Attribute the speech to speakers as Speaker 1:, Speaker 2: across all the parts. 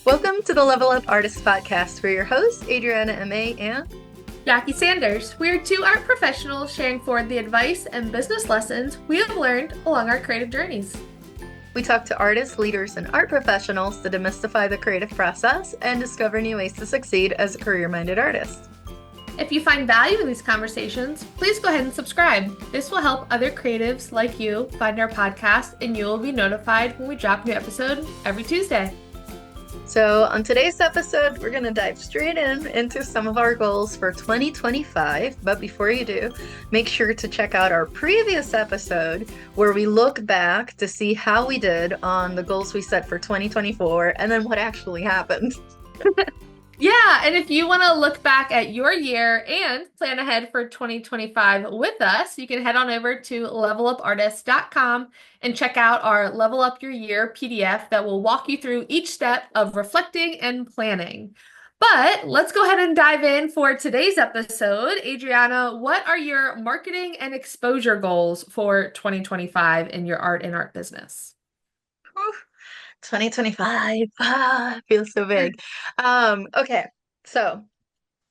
Speaker 1: Welcome to the Level Up Artist Podcast. We're your hosts, Adriana M.A. and
Speaker 2: Jackie Sanders. We are two art professionals sharing forward the advice and business lessons we have learned along our creative journeys.
Speaker 1: we talk to artists, leaders, and art professionals to demystify the creative process and discover new ways to succeed as a career-minded artist.
Speaker 2: If you find value in these conversations, please go ahead and subscribe. This will help other creatives like you find our podcast, and you will be notified when we drop a new episode every Tuesday.
Speaker 1: So on today's episode, we're going to dive straight into some of our goals for 2025. But before you do, make sure to check out our previous episode where we look back to see how we did on the goals we set for 2024 and then what actually happened.
Speaker 2: Yeah, and if you want to look back at your year and plan ahead for 2025 with us, you can head on over to levelupartist.com and check out our Level Up Your Year PDF that will walk you through each step of reflecting and planning. But let's go ahead and dive in for today's episode. Adriana, what are your marketing and exposure goals for 2025 in your art and art business?
Speaker 1: 2025 feels so big. Okay, so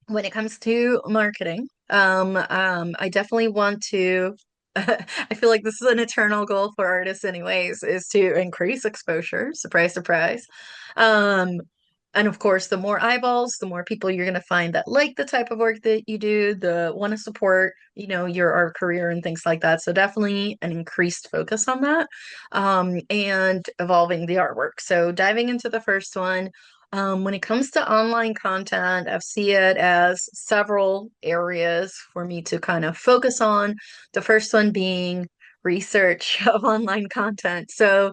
Speaker 1: when it comes to marketing, I definitely want to I feel like this is an eternal goal for artists anyways, is to increase exposure. Surprise, surprise. Um, and of course, the more eyeballs, the more people you're going to find that like the type of work that you do, the want to support, your art career and things like that. So definitely an increased focus on that, and evolving the artwork. So diving into the first one, when it comes to online content, I see it as several areas for me to kind of focus on. The first one being research of online content. So,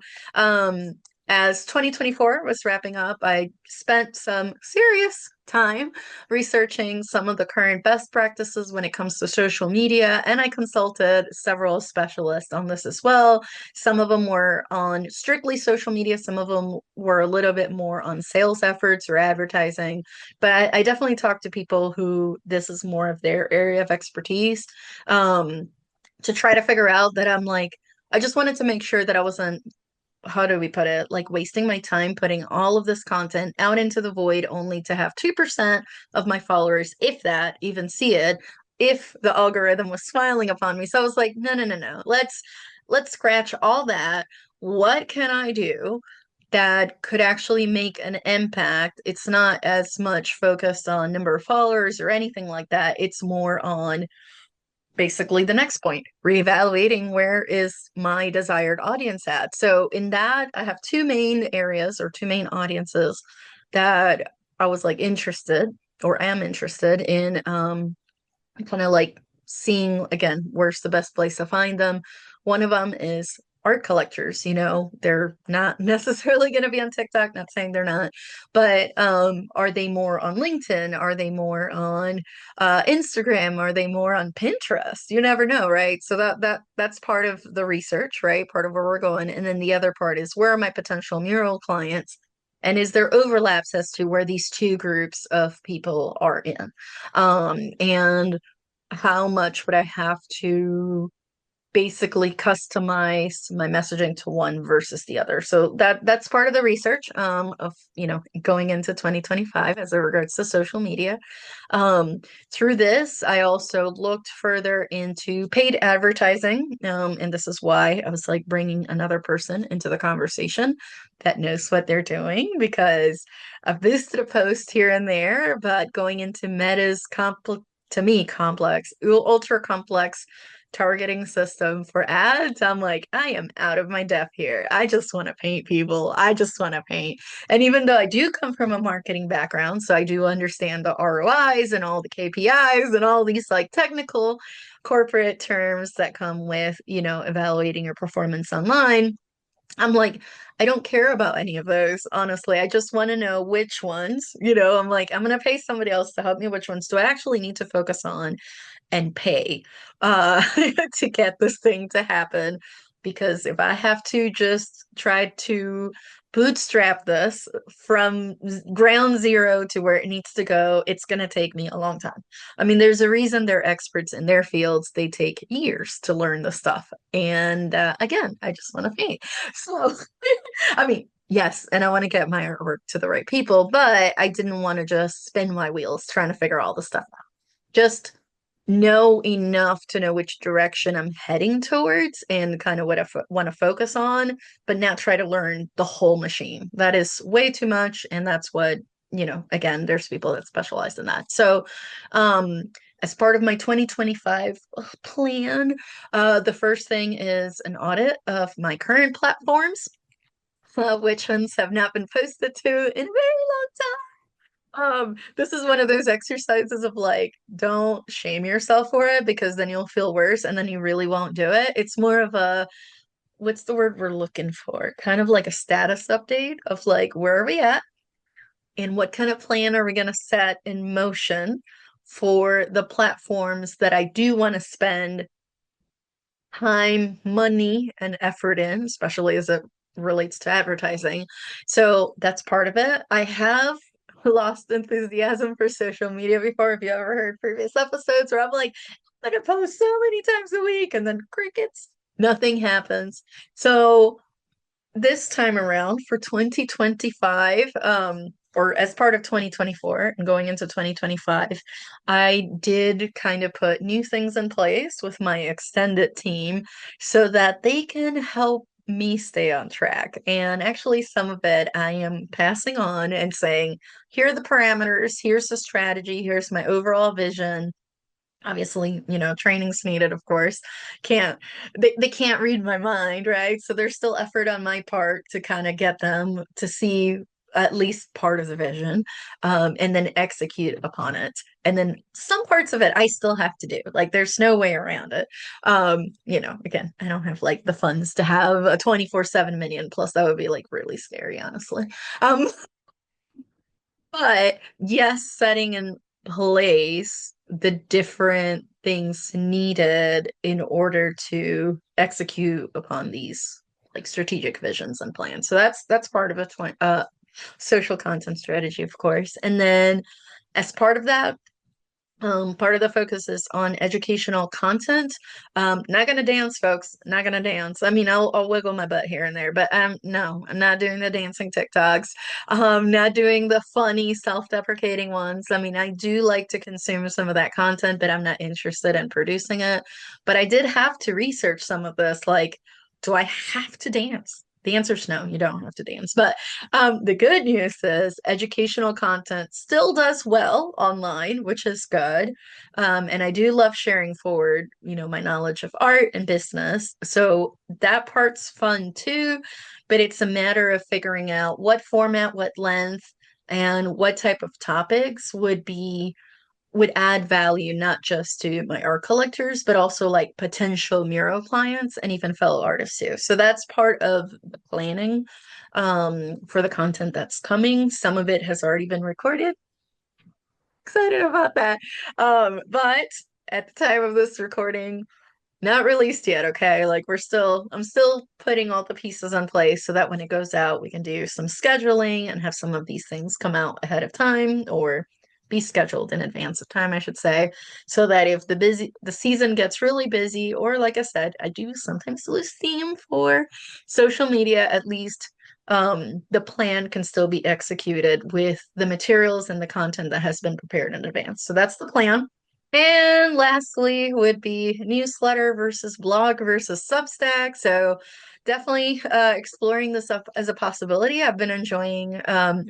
Speaker 1: as 2024 was wrapping up, I spent some serious time researching some of the current best practices when it comes to social media, and I consulted several specialists on this as well. Some of them were on strictly social media, some of them were a little bit more on sales efforts or advertising, but I definitely talked to people who this is more of their area of expertise, to try to figure out that I just wanted to make sure that I wasn't, how do we put it, like wasting my time putting all of this content out into the void only to have 2% of my followers, if that, even see it, if the algorithm was smiling upon me. So I was like, no, no, no, no. Let's scratch all that. What can I do that could actually make an impact? It's not as much focused on number of followers or anything like that. It's more on basically the next point, reevaluating where is my desired audience at. So in that, I have two main areas or two main audiences that I was like interested or am interested in, kind of like seeing again, where's the best place to find them. One of them is art collectors. They're not necessarily going to be on TikTok, not saying they're not, but are they more on LinkedIn? Are they more on Instagram? Are they more on Pinterest? You never know, right? So that's part of the research, right? Part of where we're going. And then the other part is, where are my potential mural clients? And is there overlaps as to where these two groups of people are in? And how much would I have to basically customize my messaging to one versus the other? So that's part of the research, of going into 2025 as it regards to social media. Through this, I also looked further into paid advertising, and this is why I was like bringing another person into the conversation that knows what they're doing, because I've boosted a post here and there, but going into Meta's to me complex, ultra complex targeting system for ads, I'm like, I am out of my depth here. I just want to paint people. I just want to paint. And even though I do come from a marketing background, so I do understand the ROIs and all the KPIs and all these like technical corporate terms that come with, evaluating your performance online, I'm like, I don't care about any of those, honestly. I just want to know which ones, I'm like, I'm going to pay somebody else to help me. Which ones do I actually need to focus on and pay to get this thing to happen? Because if I have to just try to bootstrap this from ground zero to where it needs to go, it's going to take me a long time. I mean, there's a reason they're experts in their fields. They take years to learn the stuff. And again, I just want to paint. So, I mean, Yes, and I want to get my artwork to the right people, but I didn't want to just spin my wheels trying to figure all the stuff out. Just know enough to know which direction I'm heading towards and kind of what I want to focus on, but not try to learn the whole machine. That is way too much, and that's what, again, there's people that specialize in that. So, um, as part of my 2025 plan, the first thing is an audit of my current platforms, which ones have not been posted to in a very long time. This is one of those exercises of like, don't shame yourself for it because then you'll feel worse and then you really won't do it. It's more of a, what's the word we're looking for? Kind of like a status update of like, where are we at and what kind of plan are we going to set in motion for the platforms that I do want to spend time, money, and effort in, especially as it relates to advertising. So that's part of it. I have lost enthusiasm for social media before. If you ever heard previous episodes where I'm like, I'm gonna post so many times a week, and then crickets, nothing happens. So this time around for 2025, or as part of 2024 and going into 2025, I did kind of put new things in place with my extended team so that they can help me stay on track. And actually, some of it I am passing on and saying, here are the parameters, here's the strategy, here's my overall vision. Obviously, training's needed, of course. Can't they can't read my mind, right? So there's still effort on my part to kind of get them to see at least part of the vision, and then execute upon it. And then some parts of it I still have to do. Like there's no way around it. Again, I don't have like the funds to have a 24/7 minion, plus that would be like really scary, honestly. Um, but yes, setting in place the different things needed in order to execute upon these like strategic visions and plans. So that's part of a social content strategy, of course. And then as part of that, part of the focus is on educational content. Not gonna dance, folks. Not gonna dance. I mean, I'll wiggle my butt here and there, but no, I'm not doing the dancing TikToks. Not doing the funny, self-deprecating ones. I mean, I do like to consume some of that content, but I'm not interested in producing it. But I did have to research some of this. Like, do I have to dance? The answer is no, you don't have to dance. But the good news is educational content still does well online, which is good. And I do love sharing forward, my knowledge of art and business. So that part's fun too, but it's a matter of figuring out what format, what length, and what type of topics would add value not just to my art collectors, but also like potential mural clients and even fellow artists too. So that's part of the planning, for the content that's coming. Some of it has already been recorded. Excited about that. But at the time of this recording, not released yet, okay? Like I'm still putting all the pieces in place so that when it goes out, we can do some scheduling and have some of these things come out ahead of time or be scheduled in advance of time, I should say, so that if the season gets really busy, or like I said, I do sometimes lose steam for social media, at least the plan can still be executed with the materials and the content that has been prepared in advance. So that's the plan. And lastly would be newsletter versus blog versus Substack. So definitely exploring this up as a possibility. I've been enjoying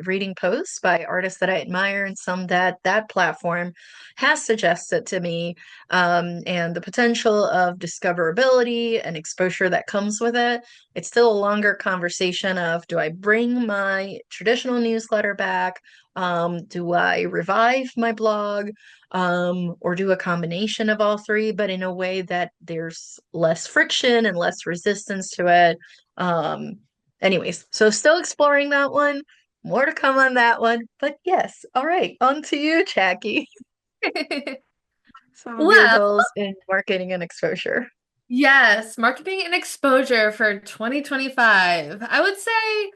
Speaker 1: reading posts by artists that I admire and some that platform has suggested to me, and the potential of discoverability and exposure that comes with it. It's still a longer conversation of, do I bring my traditional newsletter back? Do I revive my blog? Or do a combination of all three, but in a way that there's less friction and less resistance to it. Um, Anyways, so still exploring that one. More to come on that one. But yes, all right, on to you, Jackie. Some of your
Speaker 2: Well,
Speaker 1: goals in marketing and exposure.
Speaker 2: yes, marketing and exposure for 2025. I would say,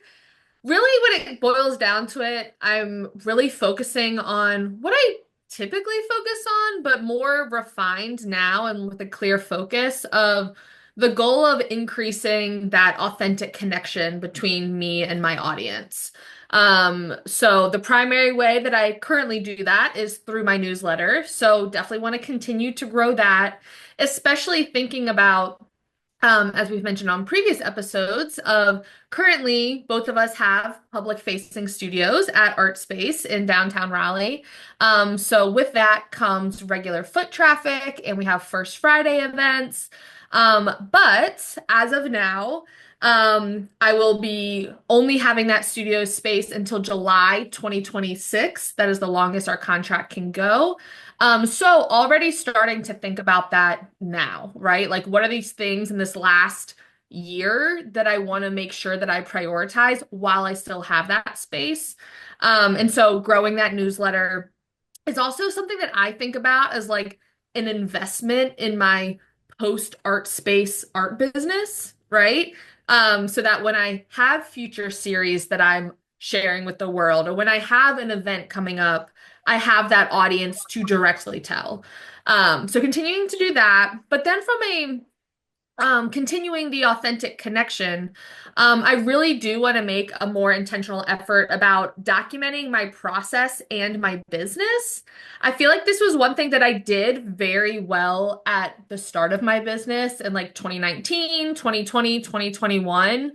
Speaker 2: really, when it boils down to it, I'm really focusing on what I typically focus on, but more refined now and with a clear focus of the goal of increasing that authentic connection between me and my audience. So the primary way that I currently do that is through my newsletter. So definitely want to continue to grow that, especially thinking about as we've mentioned on previous episodes, of currently both of us have public facing studios at Art Space in downtown Raleigh. So with that comes regular foot traffic, and we have First Friday events. But as of now, I will be only having that studio space until July 2026. That is the longest our contract can go. So already starting to think about that now, right? Like, what are these things in this last year that I want to make sure that I prioritize while I still have that space? And so growing that newsletter is also something that I think about as like an investment in my post art space art business, right? So that when I have future series that I'm sharing with the world, or when I have an event coming up, I have that audience to directly tell. So continuing to do that, but then from a continuing the authentic connection, I really do want to make a more intentional effort about documenting my process and my business. I feel like this was one thing that I did very well at the start of my business in like 2019, 2020, 2021.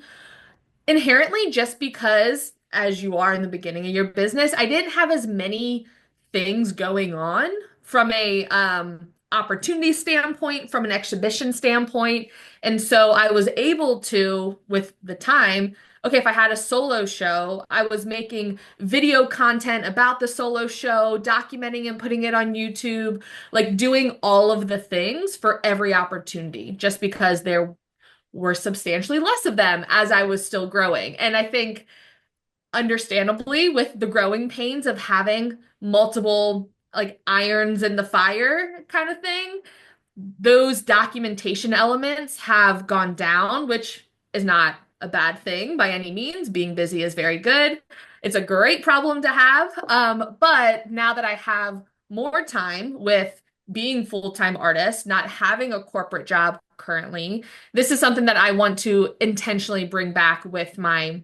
Speaker 2: Inherently, just because as you are in the beginning of your business, I didn't have as many things going on from a opportunity standpoint, from an exhibition standpoint. And so I was able to, with the time, okay, if I had a solo show, I was making video content about the solo show, documenting and putting it on YouTube, like doing all of the things for every opportunity, just because there were substantially less of them as I was still growing. And I think, understandably, with the growing pains of having multiple like irons in the fire kind of thing, those documentation elements have gone down, which is not a bad thing by any means. Being busy is very good. It's a great problem to have. But now that I have more time with being full-time artist, not having a corporate job currently, this is something that I want to intentionally bring back with my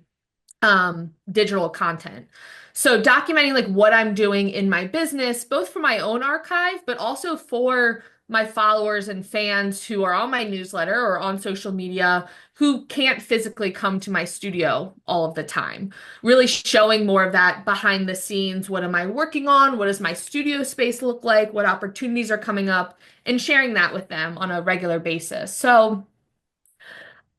Speaker 2: digital content. So documenting like what I'm doing in my business, both for my own archive, but also for my followers and fans who are on my newsletter or on social media who can't physically come to my studio all of the time. Really showing more of that behind the scenes. What am I working on? What does my studio space look like? What opportunities are coming up? And sharing that with them on a regular basis. So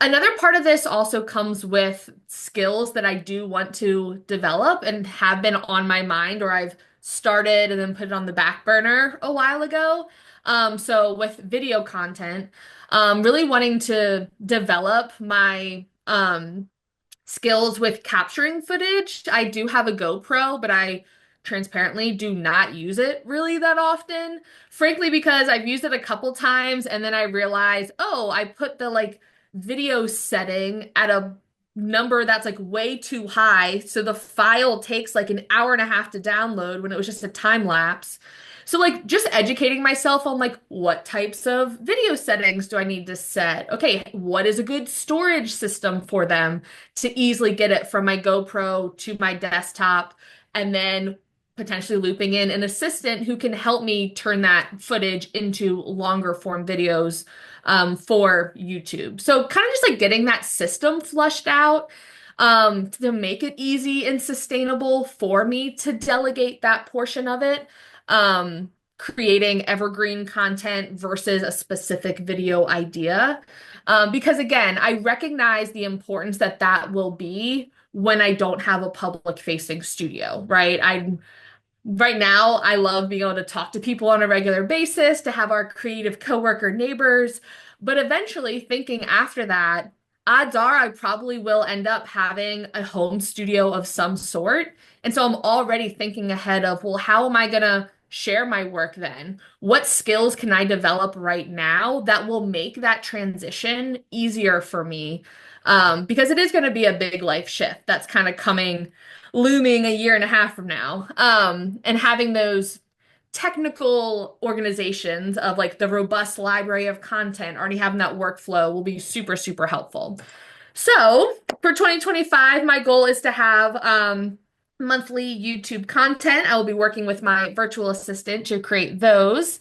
Speaker 2: another part of this also comes with skills that I do want to develop and have been on my mind, or I've started and then put it on the back burner a while ago. So with video content, really wanting to develop my skills with capturing footage. I do have a GoPro, but I transparently do not use it really that often. Frankly, because I've used it a couple times and then I realized, oh, I put the like video setting at a number that's like way too high. So the file takes like an hour and a half to download when it was just a time lapse. So like just educating myself on like what types of video settings do I need to set? Okay, what is a good storage system for them to easily get it from my GoPro to my desktop, and then potentially looping in an assistant who can help me turn that footage into longer form videos for YouTube. So kind of just like getting that system flushed out to make it easy and sustainable for me to delegate that portion of it. Creating evergreen content versus a specific video idea. Because again, I recognize the importance that that will be when I don't have a public facing studio, right? Right now, I love being able to talk to people on a regular basis, to have our creative coworker neighbors, but eventually thinking after that, odds are I probably will end up having a home studio of some sort. And so I'm already thinking ahead of, well, how am I gonna share my work then? What skills can I develop right now that will make that transition easier for me? Because it is going to be a big life shift that's kind of coming looming a year and a half from now. And having those technical organizations of like the robust library of content, already having that workflow will be super, super helpful. So for 2025, my goal is to have monthly YouTube content. I will be working with my virtual assistant to create those.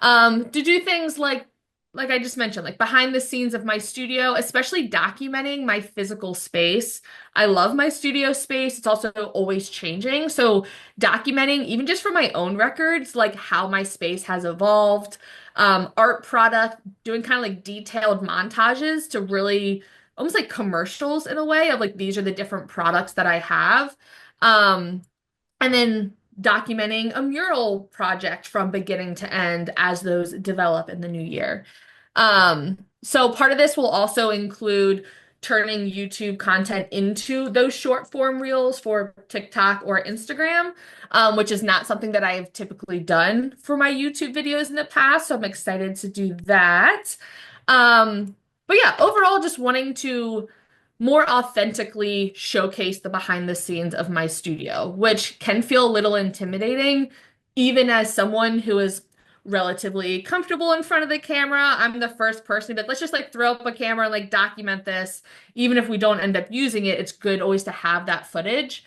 Speaker 2: To do things like I just mentioned, like behind the scenes of my studio, especially documenting my physical space. I love my studio space. It's also always changing. So documenting, even just for my own records, like how my space has evolved, art product, doing kind of like detailed montages to really almost like commercials in a way of like these are the different products that I have. Um, and then documenting a mural project from beginning to end as those develop in the new year. So part of this will also include turning YouTube content into those short form reels for TikTok or Instagram, which is not something that I have typically done for my YouTube videos in the past. So I'm excited to do that. But yeah, overall, just wanting to more authentically showcase the behind the scenes of my studio, which can feel a little intimidating, even as someone who is relatively comfortable in front of the camera. I'm the first person, but let's just like throw up a camera and like document this. Even if we don't end up using it, it's good always to have that footage.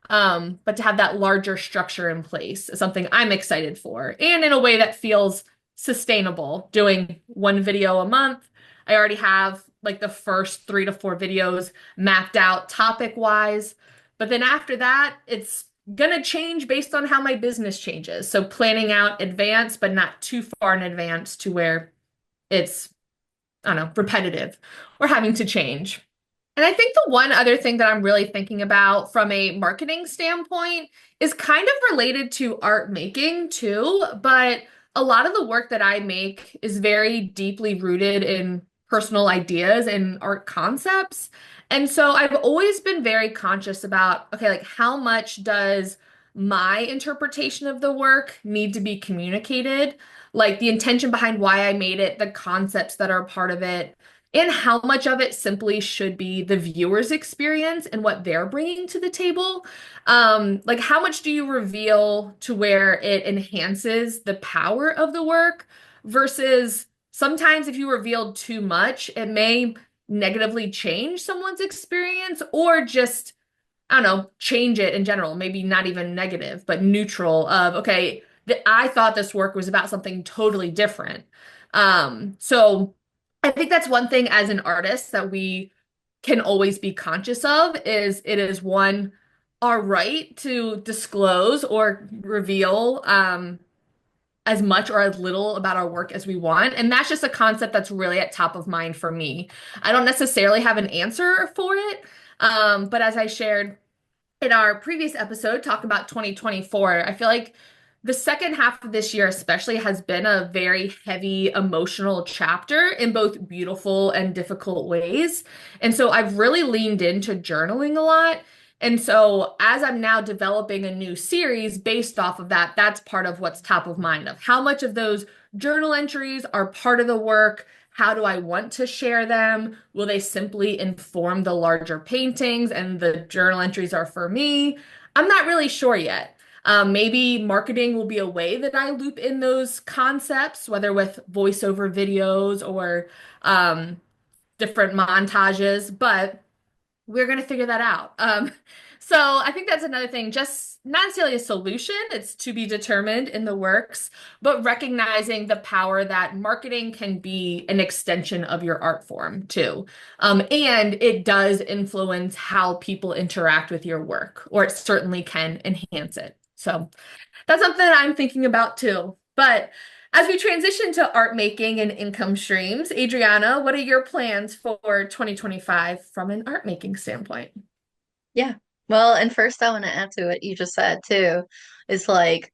Speaker 2: But to have that larger structure in place is something I'm excited for, and in a way that feels sustainable. Doing one video a month. I already have like the first 3 to 4 videos mapped out topic wise. But then after that, it's gonna change based on how my business changes. So planning out advance, but not too far in advance to where it's, I don't know, repetitive or having to change. And I think the one other thing that I'm really thinking about from a marketing standpoint is kind of related to art making too, but a lot of the work that I make is very deeply rooted in personal ideas and art concepts. And so I've always been very conscious about, okay, like how much does my interpretation of the work need to be communicated? Like the intention behind why I made it, the concepts that are part of it, and how much of it simply should be the viewer's experience and what they're bringing to the table. Like how much do you reveal to where it enhances the power of the work versus sometimes if you reveal too much, it may negatively change someone's experience or just I don't know, change it in general, maybe not even negative, but neutral of, okay, I thought this work was about something totally different. So I think that's one thing as an artist that we can always be conscious of is it is one, our right to disclose or reveal as much or as little about our work as we want. And that's just a concept that's really at top of mind for me. I don't necessarily have an answer for it. But as I shared in our previous episode, talk about 2024, I feel like the second half of this year, especially, has been a very heavy emotional chapter in both beautiful and difficult ways. And so I've really leaned into journaling a lot. And so as I'm now developing a new series based off of that, that's part of what's top of mind of how much of those journal entries are part of the work. How do I want to share them? Will they simply inform the larger paintings and the journal entries are for me? I'm not really sure yet. Maybe marketing will be a way that I loop in those concepts, whether with voiceover videos or different montages, but we're going to figure that out. So I think that's another thing, just not necessarily a solution, it's to be determined in the works, but recognizing the power that marketing can be an extension of your art form too. And it does influence how people interact with your work, or it certainly can enhance it. So that's something that I'm thinking about too. But as we transition to art making and income streams, Adriana, what are your plans for 2025 from an art making standpoint?
Speaker 1: Yeah. Well, and first I want to add to what you just said too. It's like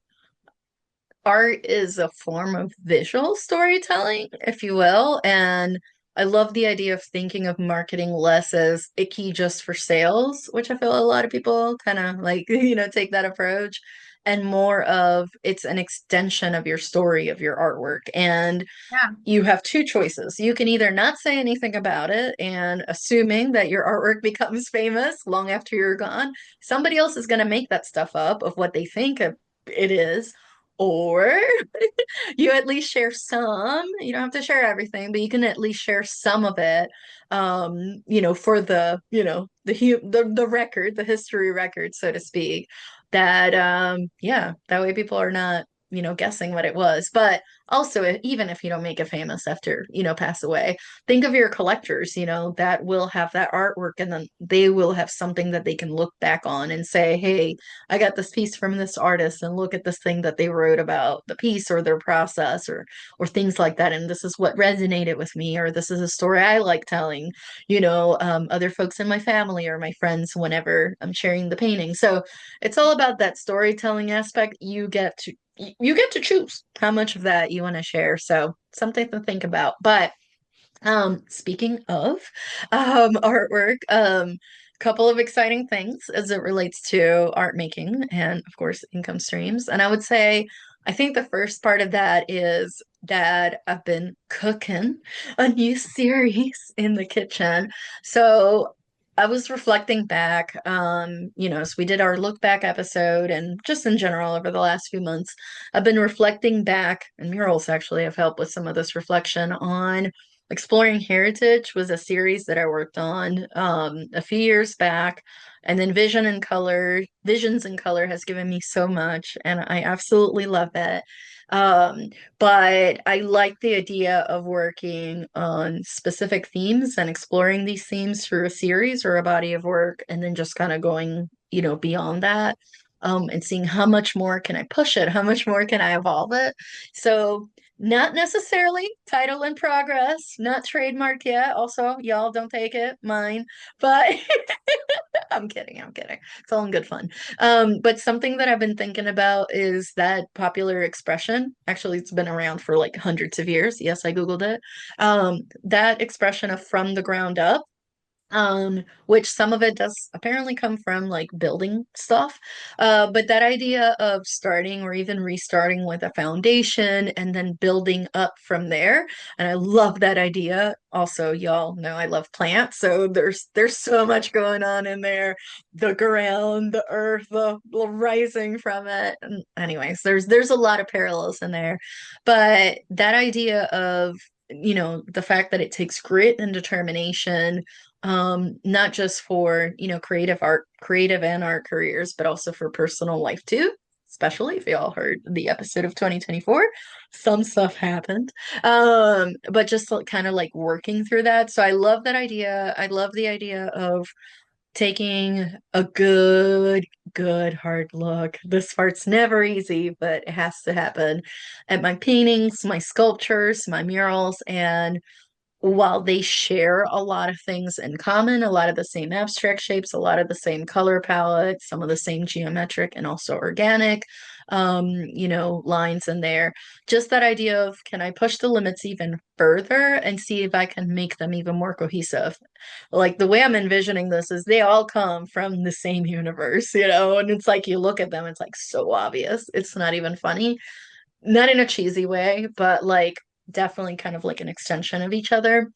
Speaker 1: art is a form of visual storytelling, if you will. And I love the idea of thinking of marketing less as icky just for sales, which I feel a lot of people kind of like, take that approach, and more of it's an extension of your story, of your artwork. And
Speaker 2: Yeah.
Speaker 1: you have two choices. You can either not say anything about it and assuming that your artwork becomes famous long after you're gone, somebody else is going to make that stuff up of what they think it is. Or you at least share some. You don't have to share everything, but you can at least share some of it. For the record, the history record, so to speak. That yeah, that way people are not, guessing what it was. But also, even if you don't make it famous after, pass away, think of your collectors, that will have that artwork, and then they will have something that they can look back on and say, hey, I got this piece from this artist, and look at this thing that they wrote about the piece or their process, or things like that, and this is what resonated with me, or this is a story I like telling, other folks in my family or my friends whenever I'm sharing the painting. So it's all about that storytelling aspect. You get to choose how much of that you want to share. So something to think about. But speaking of artwork, couple of exciting things as it relates to art making and of course income streams. And I would say I think the first part of that is that I've been cooking a new series in the kitchen. So I was reflecting back, so we did our look back episode, and just in general over the last few months, I've been reflecting back, and murals actually have helped with some of this reflection on Exploring Heritage was a series that I worked on a few years back. And then Visions in Color has given me so much, and I absolutely love it. Um, but I like the idea of working on specific themes and exploring these themes through a series or a body of work, and then just kind of going, beyond that. And seeing how much more can I push it, how much more can I evolve it. So not necessarily title in progress, not trademarked yet. Also, y'all don't take it, mine. But I'm kidding, I'm kidding. It's all in good fun. But something that I've been thinking about is that popular expression. Actually, it's been around for like hundreds of years. Yes, I Googled it. That expression of from the ground up, which some of it does apparently come from like building stuff. But that idea of starting or even restarting with a foundation and then building up from there. And I love that idea. Also, y'all know I love plants, so there's so much going on in there. The ground, the earth, the rising from it. And anyways, there's a lot of parallels in there. But that idea of the fact that it takes grit and determination, not just for creative and art careers, but also for personal life too. Especially if y'all heard the episode of 2024, some stuff happened. But just kind of like working through that. So I love that idea. I love the idea of taking a good hard look. This part's never easy, but it has to happen at my paintings, my sculptures, my murals, and while they share a lot of things in common, a lot of the same abstract shapes, a lot of the same color palette, some of the same geometric and also organic, lines in there. Just that idea of can I push the limits even further and see if I can make them even more cohesive? Like the way I'm envisioning this is they all come from the same universe, and it's like you look at them, it's like so obvious. It's not even funny, not in a cheesy way, but like definitely kind of like an extension of each other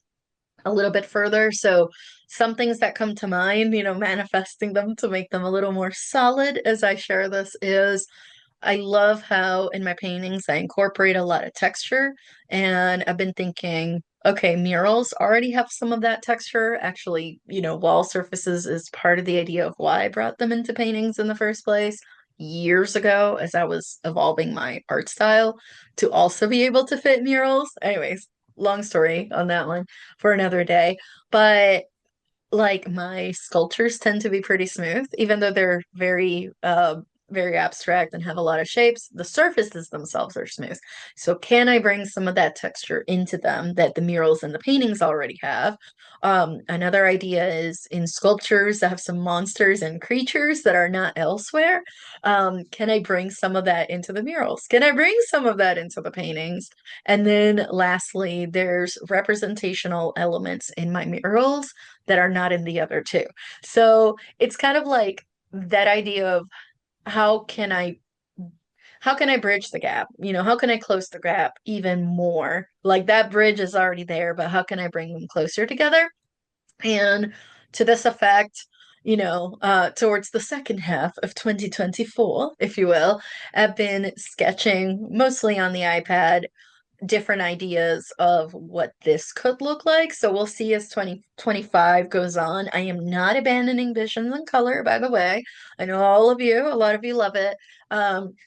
Speaker 1: a little bit further. So some things that come to mind, manifesting them to make them a little more solid as I share this is I love how in my paintings I incorporate a lot of texture. And I've been thinking, okay, murals already have some of that texture. Actually, wall surfaces is part of the idea of why I brought them into paintings in the first place years ago as I was evolving my art style to also be able to fit murals. Anyways, long story on that one for another day. But like my sculptures tend to be pretty smooth, even though they're very abstract and have a lot of shapes. The surfaces themselves are smooth. So can I bring some of that texture into them that the murals and the paintings already have? Another idea is in sculptures that have some monsters and creatures that are not elsewhere. Can I bring some of that into the murals? Can I bring some of that into the paintings? And then lastly, there's representational elements in my murals that are not in the other two. So it's kind of like that idea of how can I how can I bridge the gap? How can I close the gap even more? Like that bridge is already there, but how can I bring them closer together? And to this effect, towards the second half of 2024, if you will, I've been sketching mostly on the iPad different ideas of what this could look like. So we'll see as 2025 goes on. I am not abandoning visions and color, by the way. I know a lot of you love it.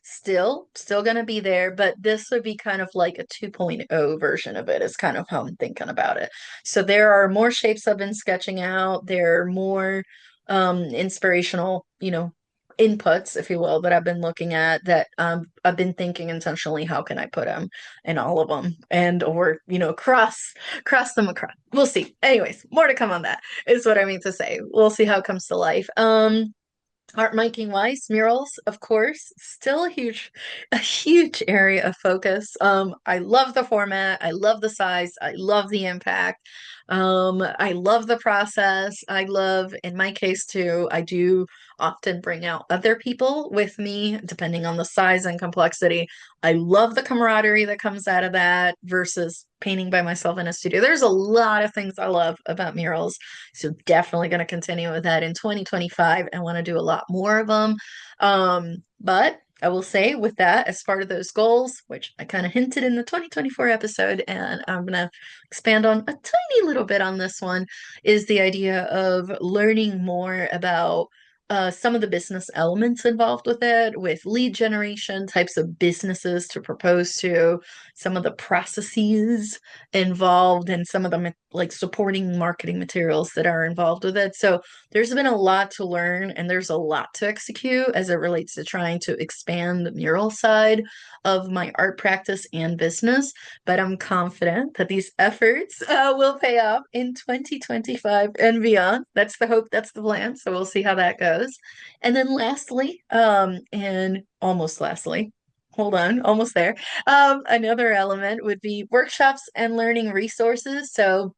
Speaker 1: Still gonna be there, but this would be kind of like a 2.0 version of it, is kind of how I'm thinking about it. So there are more shapes I've been sketching out. There are more inspirational, inputs, if you will, that I've been looking at that I've been thinking intentionally, how can I put them in all of them and or cross them across. We'll see. Anyways, more to come on that is what I mean to say. We'll see how it comes to life. Art making wise, murals, of course, still a huge area of focus. I love the format, I love the size, I love the impact. I love the process. I love, in my case too, I do often bring out other people with me, depending on the size and complexity. I love the camaraderie that comes out of that versus painting by myself in a studio. There's a lot of things I love about murals. So definitely going to continue with that in 2025. I want to do a lot more of them. But I will say with that, as part of those goals, which I kind of hinted in the 2024 episode, and I'm going to expand on a tiny little bit on this one, is the idea of learning more about some of the business elements involved with it, with lead generation, types of businesses to propose to, some of the processes involved, and some of the like supporting marketing materials that are involved with it. So there's been a lot to learn and there's a lot to execute as it relates to trying to expand the mural side of my art practice and business. But I'm confident that these efforts will pay off in 2025 and beyond. That's the hope, that's the plan. So we'll see how that goes. And then lastly, and almost lastly, hold on, almost there. Another element would be workshops and learning resources. So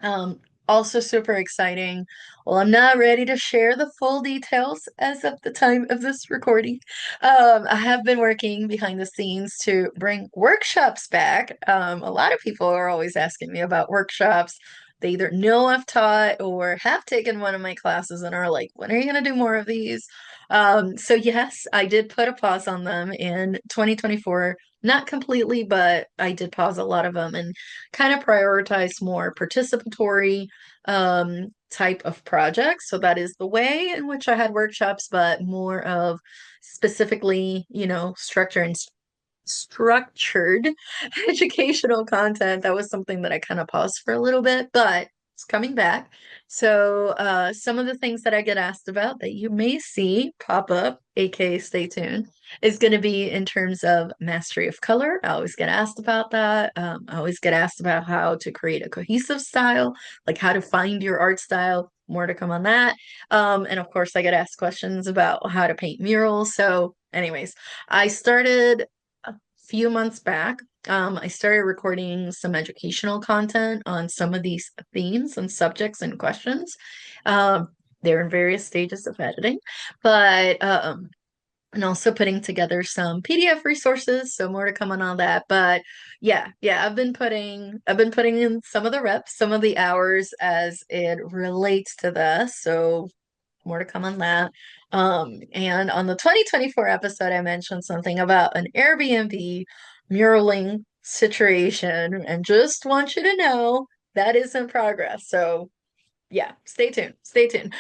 Speaker 1: um, also super exciting. Well, I'm not ready to share the full details as of the time of this recording. I have been working behind the scenes to bring workshops back. A lot of people are always asking me about workshops. They either know I've taught or have taken one of my classes and are like, when are you going to do more of these? So yes, I did put a pause on them in 2024. Not completely, but I did pause a lot of them and kind of prioritize more participatory type of projects. So that is the way in which I had workshops, but more of specifically, structure and structured educational content. That was something that I kind of paused for a little bit, but it's coming back. So some of the things that I get asked about that you may see pop up, aka stay tuned, is going to be in terms of mastery of color. I always get asked about that. I always get asked about how to create a cohesive style, like how to find your art style. More to come on that. And of course, I get asked questions about how to paint murals. So, anyways, I started few months back, I started recording some educational content on some of these themes and subjects and questions. They're in various stages of editing, but and also putting together some PDF resources. So more to come on all that. But yeah, I've been putting in some of the reps, some of the hours as it relates to this. So more to come on that. And on the 2024 episode, I mentioned something about an Airbnb muraling situation, and just want you to know that is in progress. So yeah, stay tuned. Stay tuned.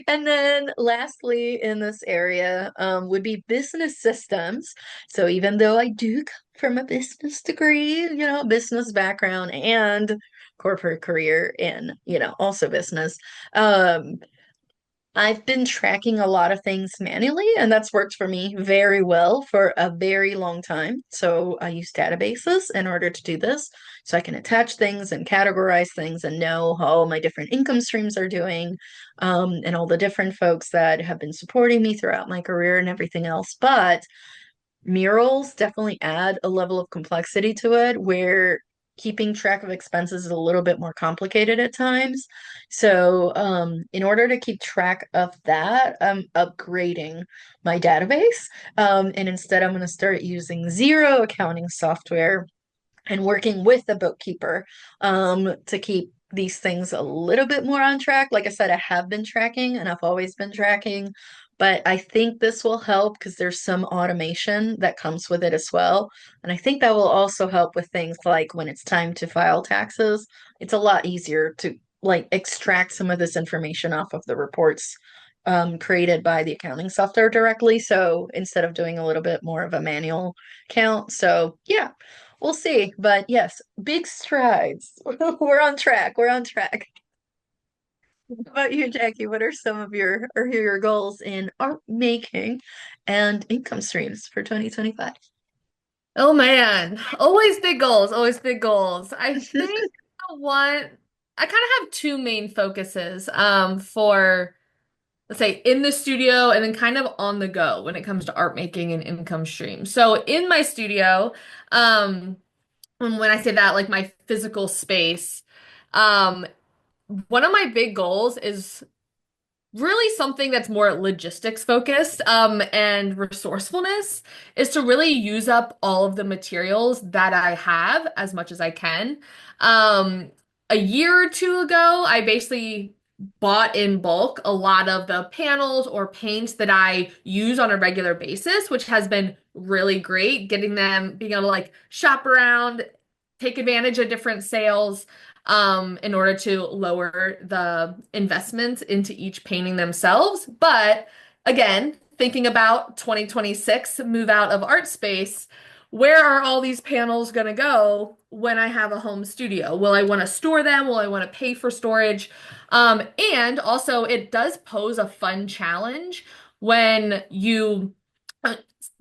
Speaker 1: And then lastly, in this area, would be business systems. So even though I do come from a business degree, business background and corporate career in, also business, um, I've been tracking a lot of things manually, and that's worked for me very well for a very long time. So I use databases in order to do this. So I can attach things and categorize things and know how my different income streams are doing, and all the different folks that have been supporting me throughout my career and everything else. But murals definitely add a level of complexity to it where keeping track of expenses is a little bit more complicated at times. So, in order to keep track of that, I'm upgrading my database. And instead, I'm going to start using Zero accounting software and working with the bookkeeper to keep these things a little bit more on track. Like I said, I have been tracking and I've always been tracking, but I think this will help because there's some automation that comes with it as well. And I think that will also help with things like when it's time to file taxes, it's a lot easier to like extract some of this information off of the reports created by the accounting software directly. So instead of doing a little bit more of a manual count. So yeah, we'll see. But yes, big strides. We're on track. We're on track. What about you, Jackie? What are some of your goals in art making and income streams for 2025?
Speaker 2: Oh man, always big goals, always big goals. I think I kind of have two main focuses for let's say in the studio and then kind of on the go when it comes to art making and income stream. So in my studio, and when I say that, like my physical space, um, one of my big goals is really something that's more logistics focused and resourcefulness is to really use up all of the materials that I have as much as I can. A year or two ago, I basically bought in bulk a lot of the panels or paints that I use on a regular basis, which has been really great getting them being able to like shop around, take advantage of different sales in order to lower the investments into each painting themselves. But again, thinking about 2026 move out of art space, where are all these panels going to go when I have a home studio? Will I want to store them? Will I want to pay for storage? And also, it does pose a fun challenge when you uh,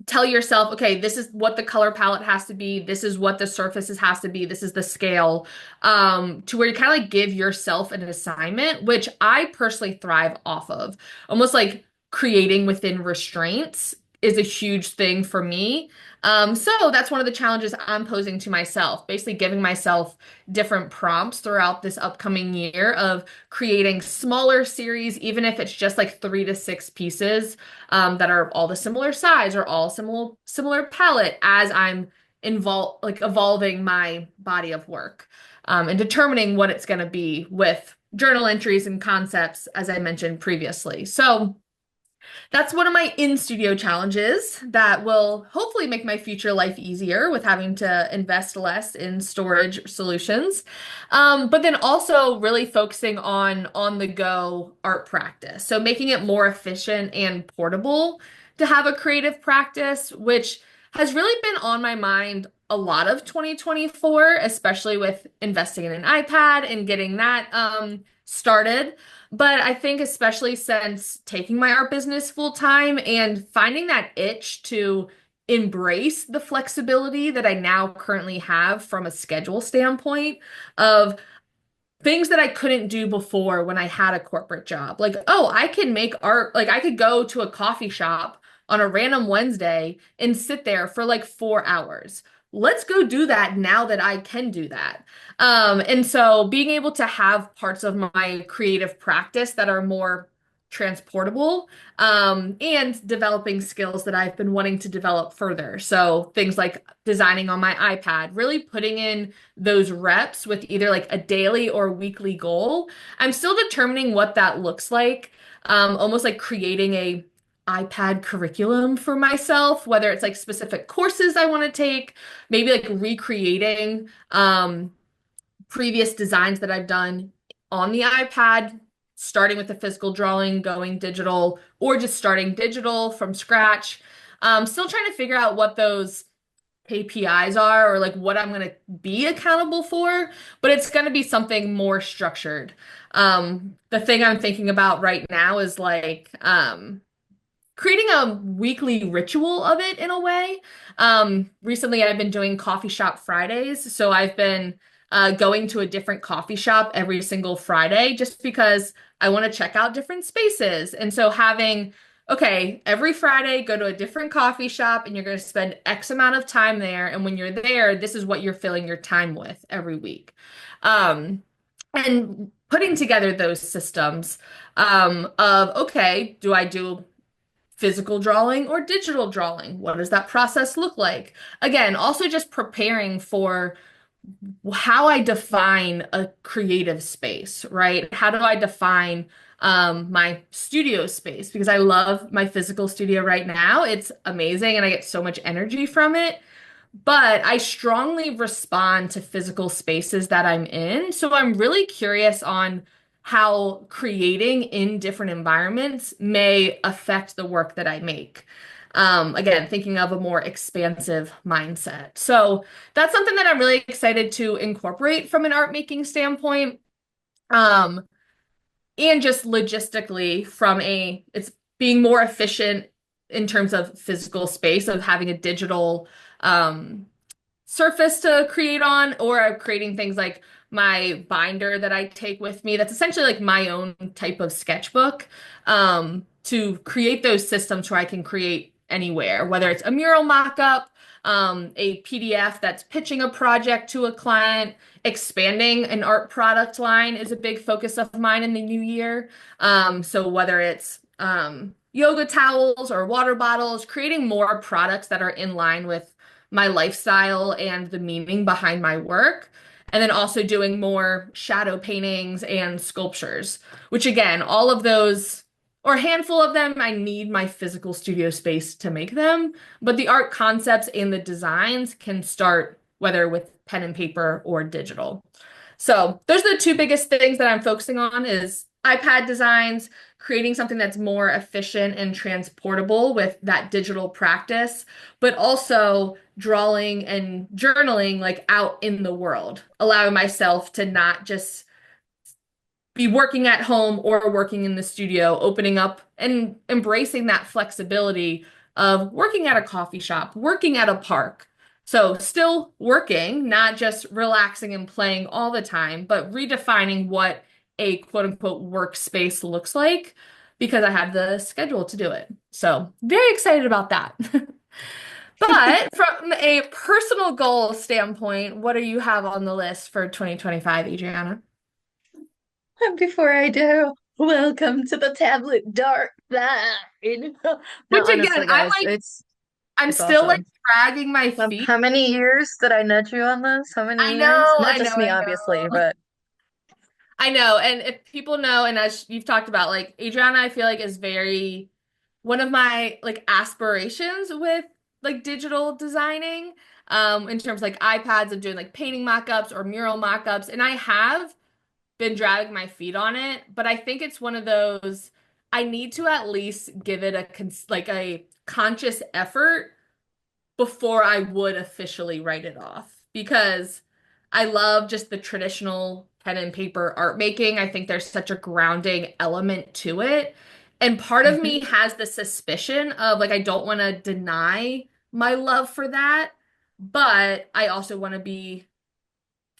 Speaker 2: tell yourself, okay, this is what the color palette has to be, this is what the surfaces has to be, this is the scale, to where you kind of like give yourself an assignment, which I personally thrive off of. Almost like creating within restraints is a huge thing for me. So that's one of the challenges I'm posing to myself, basically giving myself different prompts throughout this upcoming year of creating smaller series, even if it's just like 3 to 6 pieces that are all the similar size or all similar palette as I'm evolving my body of work and determining what it's going to be with journal entries and concepts, as I mentioned previously. So that's one of my in-studio challenges that will hopefully make my future life easier with having to invest less in storage solutions. But then also really focusing on the go art practice. So making it more efficient and portable to have a creative practice, which has really been on my mind a lot of 2024, especially with investing in an iPad and getting that started. But I think especially since taking my art business full time and finding that itch to embrace the flexibility that I now currently have from a schedule standpoint of things that I couldn't do before when I had a corporate job. Like, oh, I can make art, like I could go to a coffee shop on a random Wednesday and sit there for like 4 hours. Let's go do that now that I can do that. And so being able to have parts of my creative practice that are more transportable, and developing skills that I've been wanting to develop further. So things like designing on my iPad, really putting in those reps with either like a daily or weekly goal. I'm still determining what that looks like. Almost like creating a iPad curriculum for myself, whether it's like specific courses I want to take, maybe like recreating previous designs that I've done on the iPad, starting with the physical drawing, going digital, or just starting digital from scratch. Still trying to figure out what those KPIs are or like what I'm going to be accountable for, but it's going to be something more structured. The thing I'm thinking about right now is like creating a weekly ritual of it in a way. Recently, I've been doing coffee shop Fridays, so I've been going to a different coffee shop every single Friday just because I want to check out different spaces. And so having, okay, every Friday, go to a different coffee shop and you're going to spend X amount of time there. And when you're there, this is what you're filling your time with every week. Um, and putting together those systems of, okay, do I do physical drawing or digital drawing? What does that process look like? Again, also just preparing for how I define a creative space, right? How do I define my studio space? Because I love my physical studio right now. It's amazing and I get so much energy from it. But I strongly respond to physical spaces that I'm in. So I'm really curious on how creating in different environments may affect the work that I make. Again, thinking of a more expansive mindset. So that's something that I'm really excited to incorporate from an art making standpoint. Um, and just logistically from it's being more efficient in terms of physical space of having a digital um, surface to create on, or creating things like my binder that I take with me. That's essentially like my own type of sketchbook, to create those systems where I can create anywhere, whether it's a mural mock-up, a PDF that's pitching a project to a client. Expanding an art product line is a big focus of mine in the new year. So whether it's yoga towels or water bottles, creating more products that are in line with my lifestyle and the meaning behind my work. And then also doing more shadow paintings and sculptures, which again, all of those, or a handful of them, I need my physical studio space to make them. But the art concepts and the designs can start whether with pen and paper or digital. So those are the two biggest things that I'm focusing on is iPad designs, creating something that's more efficient and transportable with that digital practice, but also drawing and journaling like out in the world, allowing myself to not just be working at home or working in the studio, opening up and embracing that flexibility of working at a coffee shop, working at a park. So, still working, not just relaxing and playing all the time, but redefining what a quote unquote workspace looks like because I have the schedule to do it. So, very excited about that. But from a personal goal standpoint, what do you have on the list for 2025, Adriana?
Speaker 1: And before I do, welcome to the tablet dark side. No,
Speaker 2: Which again,
Speaker 1: honestly, guys,
Speaker 2: I'm
Speaker 1: it's
Speaker 2: still like
Speaker 1: awesome.
Speaker 2: dragging my feet.
Speaker 1: How many years did I nudge you on this? How many
Speaker 2: I
Speaker 1: years?
Speaker 2: know,
Speaker 1: Not
Speaker 2: I know,
Speaker 1: just me,
Speaker 2: I
Speaker 1: obviously,
Speaker 2: know.
Speaker 1: but
Speaker 2: I know. And if people know, and as you've talked about, like Adriana, I feel like is very one of my like aspirations with like digital designing, in terms of like iPads of doing like painting mock-ups or mural mock-ups. And I have been dragging my feet on it, but I think it's one of those I need to at least give it a like a conscious effort before I would officially write it off because I love just the traditional pen and paper art making. I think there's such a grounding element to it. And part of
Speaker 1: Mhm.
Speaker 2: me has the suspicion of like, I don't want to deny my love for that, but I also want to be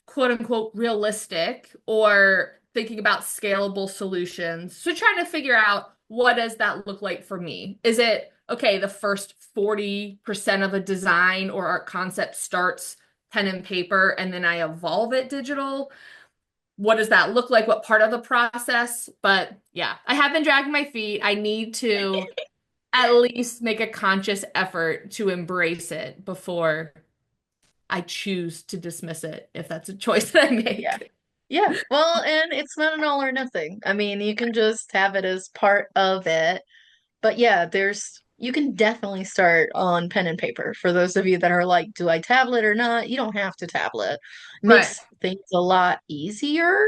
Speaker 2: quote unquote realistic or thinking about scalable solutions. So trying to figure out what does that look like for me? Is it okay, the first 40% of a design or art concept starts pen and paper and then I evolve it digital? What does that look like? What part of the process? But yeah, I have been dragging my feet. I need to at least make a conscious effort to embrace it before I choose to dismiss it if that's a choice that I
Speaker 1: Yeah.
Speaker 2: make.
Speaker 1: Yeah. Well, and it's not an all or nothing. I mean, you can just have it as part of it. But yeah, you can definitely start on pen and paper. For those of you that are like, do I tablet or not? You don't have to tablet.
Speaker 2: Right,
Speaker 1: Makes things a lot easier.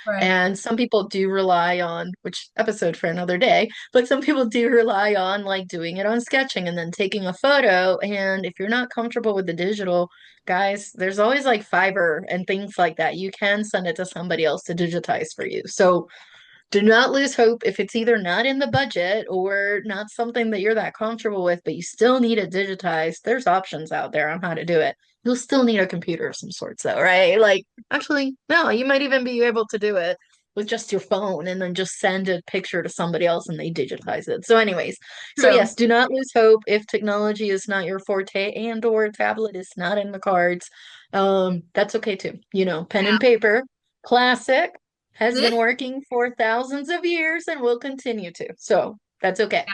Speaker 2: right.
Speaker 1: And some people do rely on, which episode for another day, but some people do rely on like doing it on sketching and then taking a photo. And if you're not comfortable with the digital, guys, there's always like Fiverr and things like that. You can send it to somebody else to digitize for you. So do not lose hope if it's either not in the budget or not something that you're that comfortable with, but you still need it digitized. There's options out there on how to do it. You'll still need a computer of some sorts, though, right? Like, actually, no, you might even be able to do it with just your phone and then just send a picture to somebody else and they digitize it. So, anyways, so
Speaker 2: True.
Speaker 1: yes, do not lose hope if technology is not your forte and or tablet is not in the cards. That's okay too. Pen and paper, classic has
Speaker 2: Yeah.
Speaker 1: been working for thousands of years and will continue to. So that's okay.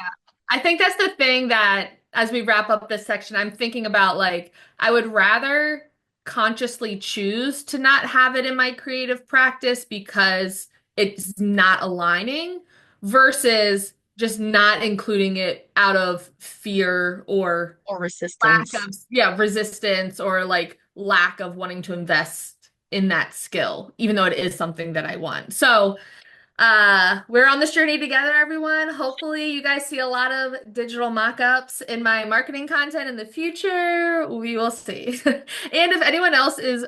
Speaker 2: I think that's the thing that as we wrap up this section, I'm thinking about like I would rather consciously choose to not have it in my creative practice because it's not aligning versus just not including it out of fear or
Speaker 1: Or
Speaker 2: lack
Speaker 1: resistance.
Speaker 2: of, yeah, resistance or like lack of wanting to invest in that skill, even though it is something that I want. So, we're on this journey together, everyone. Hopefully, you guys see a lot of digital mock-ups in my marketing content in the future. We will see. And if anyone else is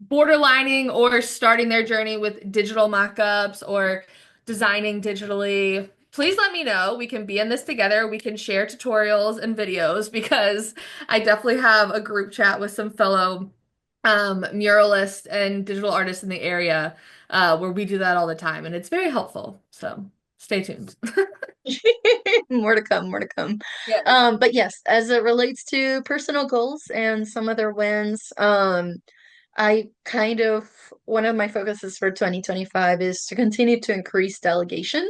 Speaker 2: borderlining or starting their journey with digital mock-ups or designing digitally, please let me know. We can be in this together. We can share tutorials and videos because I definitely have a group chat with some fellow muralists and digital artists in the area where we do that all the time, and it's very helpful. So stay tuned.
Speaker 1: More to come, more to come.
Speaker 2: Yes.
Speaker 1: But yes, as it relates to personal goals and some other wins, I kind of one of my focuses for 2025 is to continue to increase delegation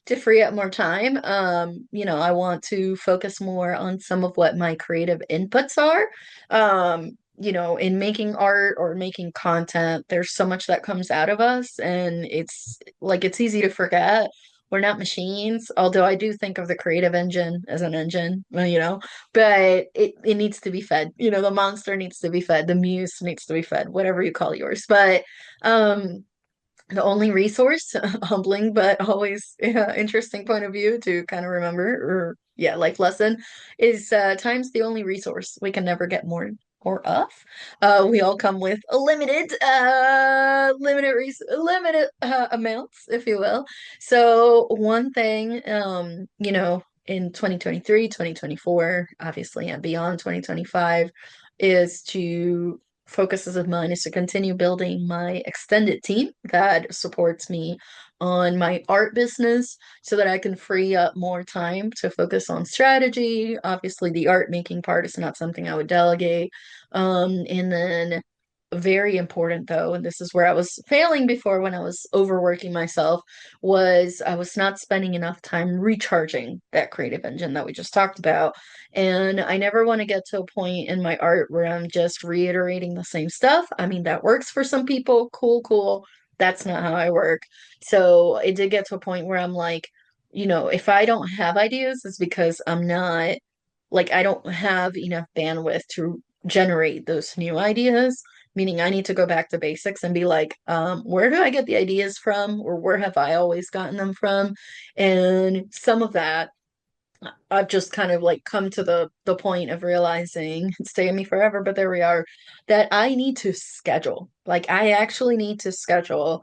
Speaker 1: to free up more time. I want to focus more on some of what my creative inputs are. In making art or making content, there's so much that comes out of us, and it's easy to forget. We're not machines, although I do think of the creative engine as an engine, but it needs to be fed. The monster needs to be fed, the muse needs to be fed, whatever you call yours. But um the only resource, humbling but always interesting point of view to kind of remember, or yeah, life lesson, is time's the only resource. We can never get more of. We all come with a limited amounts, if you will. So one thing, in 2023, 2024, obviously, and beyond 2025, is to focuses of mine is to continue building my extended team that supports me on my art business so that I can free up more time to focus on strategy. Obviously, the art making part is not something I would delegate. And then very important though, and this is where I was failing before when I was overworking myself, was I was not spending enough time recharging that creative engine that we just talked about. And I never want to get to a point in my art where I'm just reiterating the same stuff. I mean, that works for some people. Cool, cool. That's not how I work. So it did get to a point where I'm like, if I don't have ideas, it's because I'm not like I don't have enough bandwidth to generate those new ideas, meaning I need to go back to basics and be like, where do I get the ideas from, or where have I always gotten them from? And some of that I've just kind of like come to the point of realizing it's taken me forever, but there we are, that I need to schedule. Like I actually need to schedule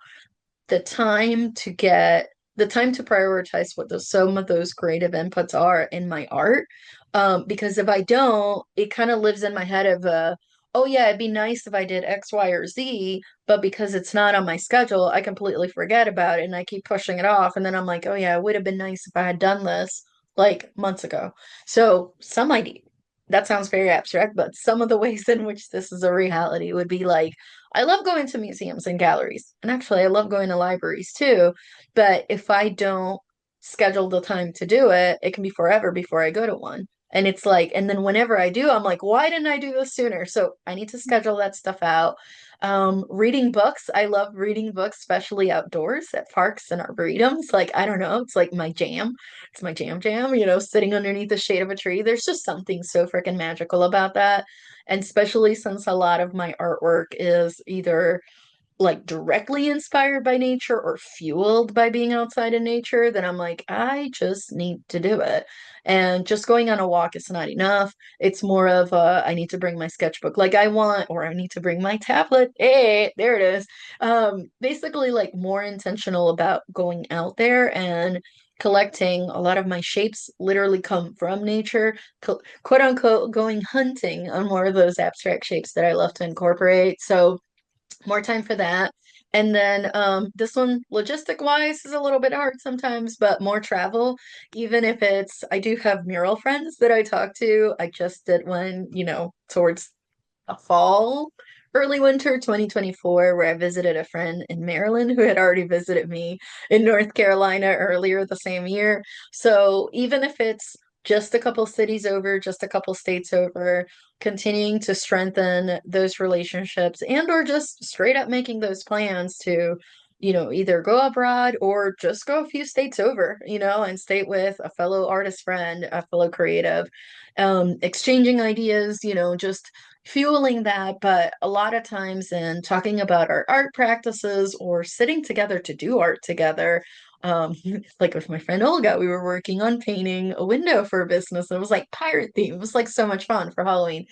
Speaker 1: the time to get the time to prioritize what some of those creative inputs are in my art. Because if I don't, it kind of lives in my head of oh yeah, it'd be nice if I did X, Y, or Z, but because it's not on my schedule, I completely forget about it and I keep pushing it off. And then I'm like, oh yeah, it would have been nice if I had done this like months ago. So some idea that sounds very abstract, but some of the ways in which this is a reality would be like I love going to museums and galleries. And actually, I love going to libraries too. But if I don't schedule the time to do it, it can be forever before I go to one. And it's like, and then whenever I do, I'm like, why didn't I do this sooner? So I need to schedule that stuff out. Reading books. I love reading books, especially outdoors at parks and arboretums. Like, I don't know, it's like my jam. It's my jam, sitting underneath the shade of a tree. There's just something so freaking magical about that. And especially since a lot of my artwork is either like directly inspired by nature or fueled by being outside in nature, then I'm like, I just need to do it. And just going on a walk is not enough. It's more of I need to bring my sketchbook. Like I want, or I need to bring my tablet. Hey, there it is. Basically like more intentional about going out there and collecting. A lot of my shapes literally come from nature, quote unquote, going hunting on more of those abstract shapes that I love to incorporate. So more time for that. And then this one, logistic wise, is a little bit hard sometimes, but more travel, even if I do have mural friends that I talk to. I just did one, towards a fall, early winter 2024, where I visited a friend in Maryland who had already visited me in North Carolina earlier the same year. So even if it's just a couple cities over, just a couple states over, continuing to strengthen those relationships and or just straight up making those plans to, either go abroad or just go a few states over, and stay with a fellow artist friend, a fellow creative, exchanging ideas, just fueling that. But a lot of times in talking about our art practices or sitting together to do art together, like with my friend Olga, we were working on painting a window for a business. It was like pirate theme. It was like so much fun for Halloween.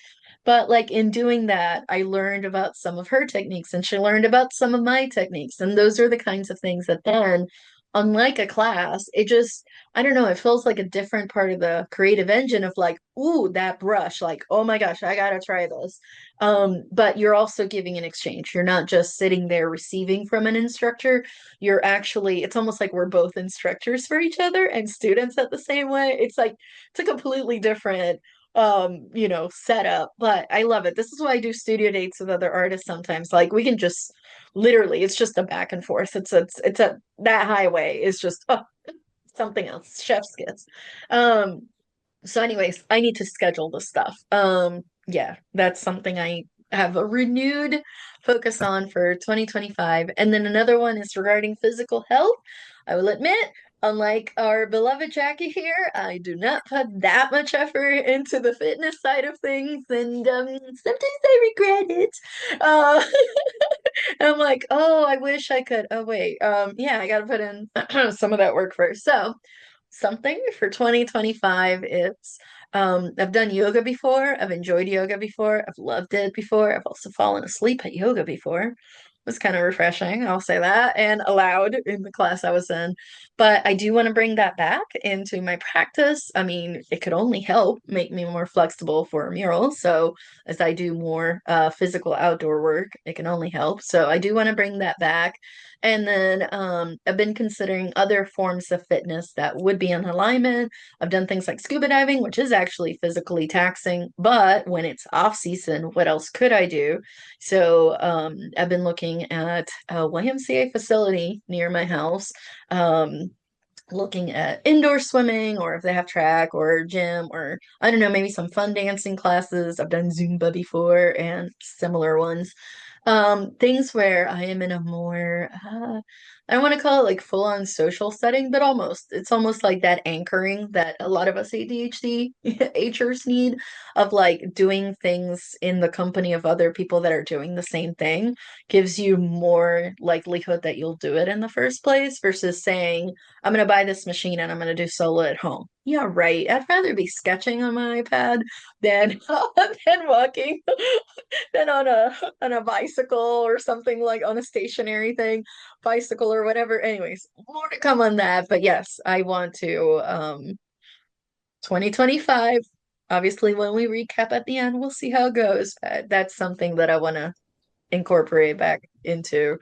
Speaker 1: But like in doing that, I learned about some of her techniques and she learned about some of my techniques. And those are the kinds of things that then, unlike a class, it just, I don't know, it feels like a different part of the creative engine of like, ooh, that brush, like, oh my gosh, I gotta try this. But you're also giving an exchange. You're not just sitting there receiving from an instructor. You're actually, it's almost like we're both instructors for each other and students at the same way. It's like, it's a completely different setup, but I love it. This is why I do studio dates with other artists sometimes. Like we can just literally, it's just a back and forth. It's a that highway is just something else. Chef's kiss. So anyways, I need to schedule the stuff. Yeah, that's something I have a renewed focus on for 2025. And then another one is regarding physical health. I will admit, unlike our beloved Jackie here, I do not put that much effort into the fitness side of things, and sometimes I regret it. Uh, I'm like, oh, I wish I could. Oh, wait. Yeah, I gotta put in some of that work first. So, something for 2025 is I've done yoga before. I've enjoyed yoga before. I've loved it before. I've also fallen asleep at yoga before. It was kind of refreshing, I'll say that, and allowed in the class I was in. But I do want to bring that back into my practice. I mean, it could only help make me more flexible for a mural. So as I do more physical outdoor work, it can only help. So I do want to bring that back. And then I've been considering other forms of fitness that would be in alignment. I've done things like scuba diving, which is actually physically taxing, but when it's off season, what else could I do? So I've been looking at a YMCA facility near my house. Looking at indoor swimming or if they have track or gym or I don't know, maybe some fun dancing classes. I've done Zumba before and similar ones. Things where I am in a more I don't want to call it like full on social setting, but almost. It's almost like that anchoring that a lot of us ADHD Hers need of like doing things in the company of other people that are doing the same thing gives you more likelihood that you'll do it in the first place versus saying, I'm gonna buy this machine and I'm gonna do solo at home. Yeah, right. I'd rather be sketching on my iPad than than walking than on a bicycle or something like on a stationary thing, bicycle or whatever. Anyways, more to come on that. But yes, I want to 2025. Obviously, when we recap at the end, we'll see how it goes. That's something that I want to incorporate back into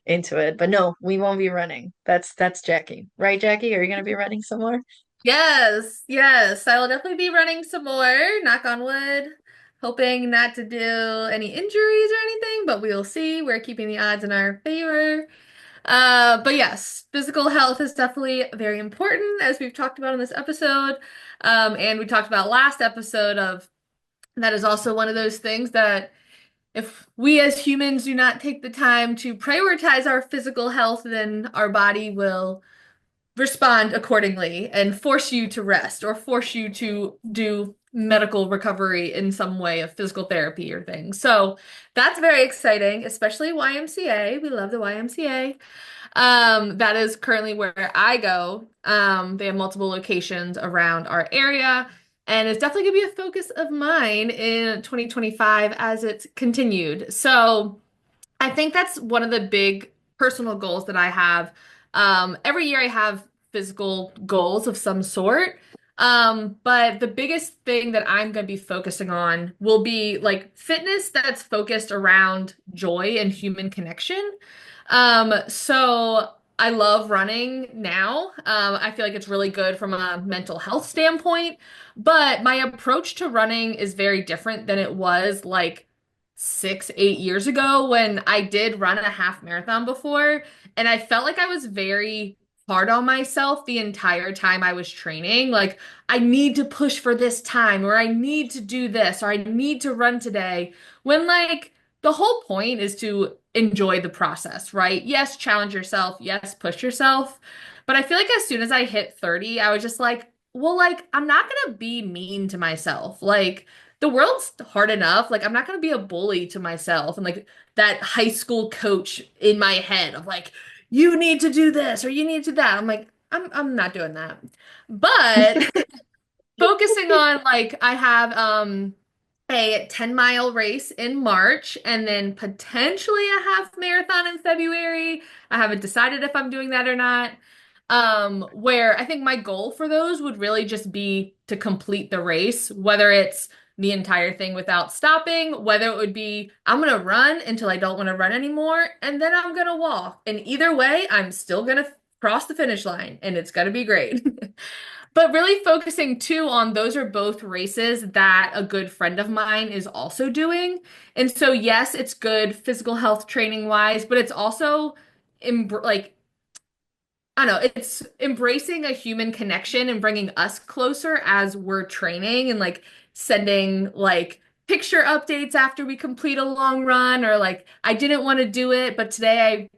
Speaker 1: it. But no, we won't be running. That's Jackie. Right, Jackie? Are you gonna be running somewhere?
Speaker 2: Yes, yes. I will definitely be running some more, knock on wood. Hoping not to do any injuries or anything, but we'll see. We're keeping the odds in our favor. But yes, physical health is definitely very important, as we've talked about in this episode. And we talked about last episode of that is also one of those things that if we as humans do not take the time to prioritize our physical health, then our body will respond accordingly and force you to rest or force you to do medical recovery in some way of physical therapy or things. So that's very exciting, especially YMCA. We love the YMCA. That is currently where I go. They have multiple locations around our area, and it's definitely going to be a focus of mine in 2025 as it's continued. So I think that's one of the big personal goals that I have. Every year I have physical goals of some sort. But the biggest thing that I'm going to be focusing on will be like fitness that's focused around joy and human connection. So I love running now. I feel like it's really good from a mental health standpoint, but my approach to running is very different than it was like 6, 8 years ago when I did run a half marathon before, and I felt like I was very hard on myself the entire time I was training. Like, I need to push for this time, or I need to do this, or I need to run today. When, like, the whole point is to enjoy the process, right? Yes, challenge yourself. Yes, push yourself. But I feel like as soon as I hit 30, I was just like, well, like, I'm not gonna be mean to myself. Like, the world's hard enough. Like, I'm not gonna be a bully to myself. And like that high school coach in my head of like, you need to do this or you need to do that. I'm like, I'm not doing that. But focusing on like I have a 10-mile race in March and then potentially a half marathon in February. I haven't decided if I'm doing that or not. Where I think my goal for those would really just be to complete the race, whether it's the entire thing without stopping, whether it would be I'm gonna run until I don't want to run anymore, and then I'm gonna walk. And either way, I'm still gonna cross the finish line, and it's gonna be great. But really focusing too on those are both races that a good friend of mine is also doing. And so, yes, it's good physical health training wise, but it's also like, I don't know, it's embracing a human connection and bringing us closer as we're training and like sending like picture updates after we complete a long run or like, I didn't want to do it, but today I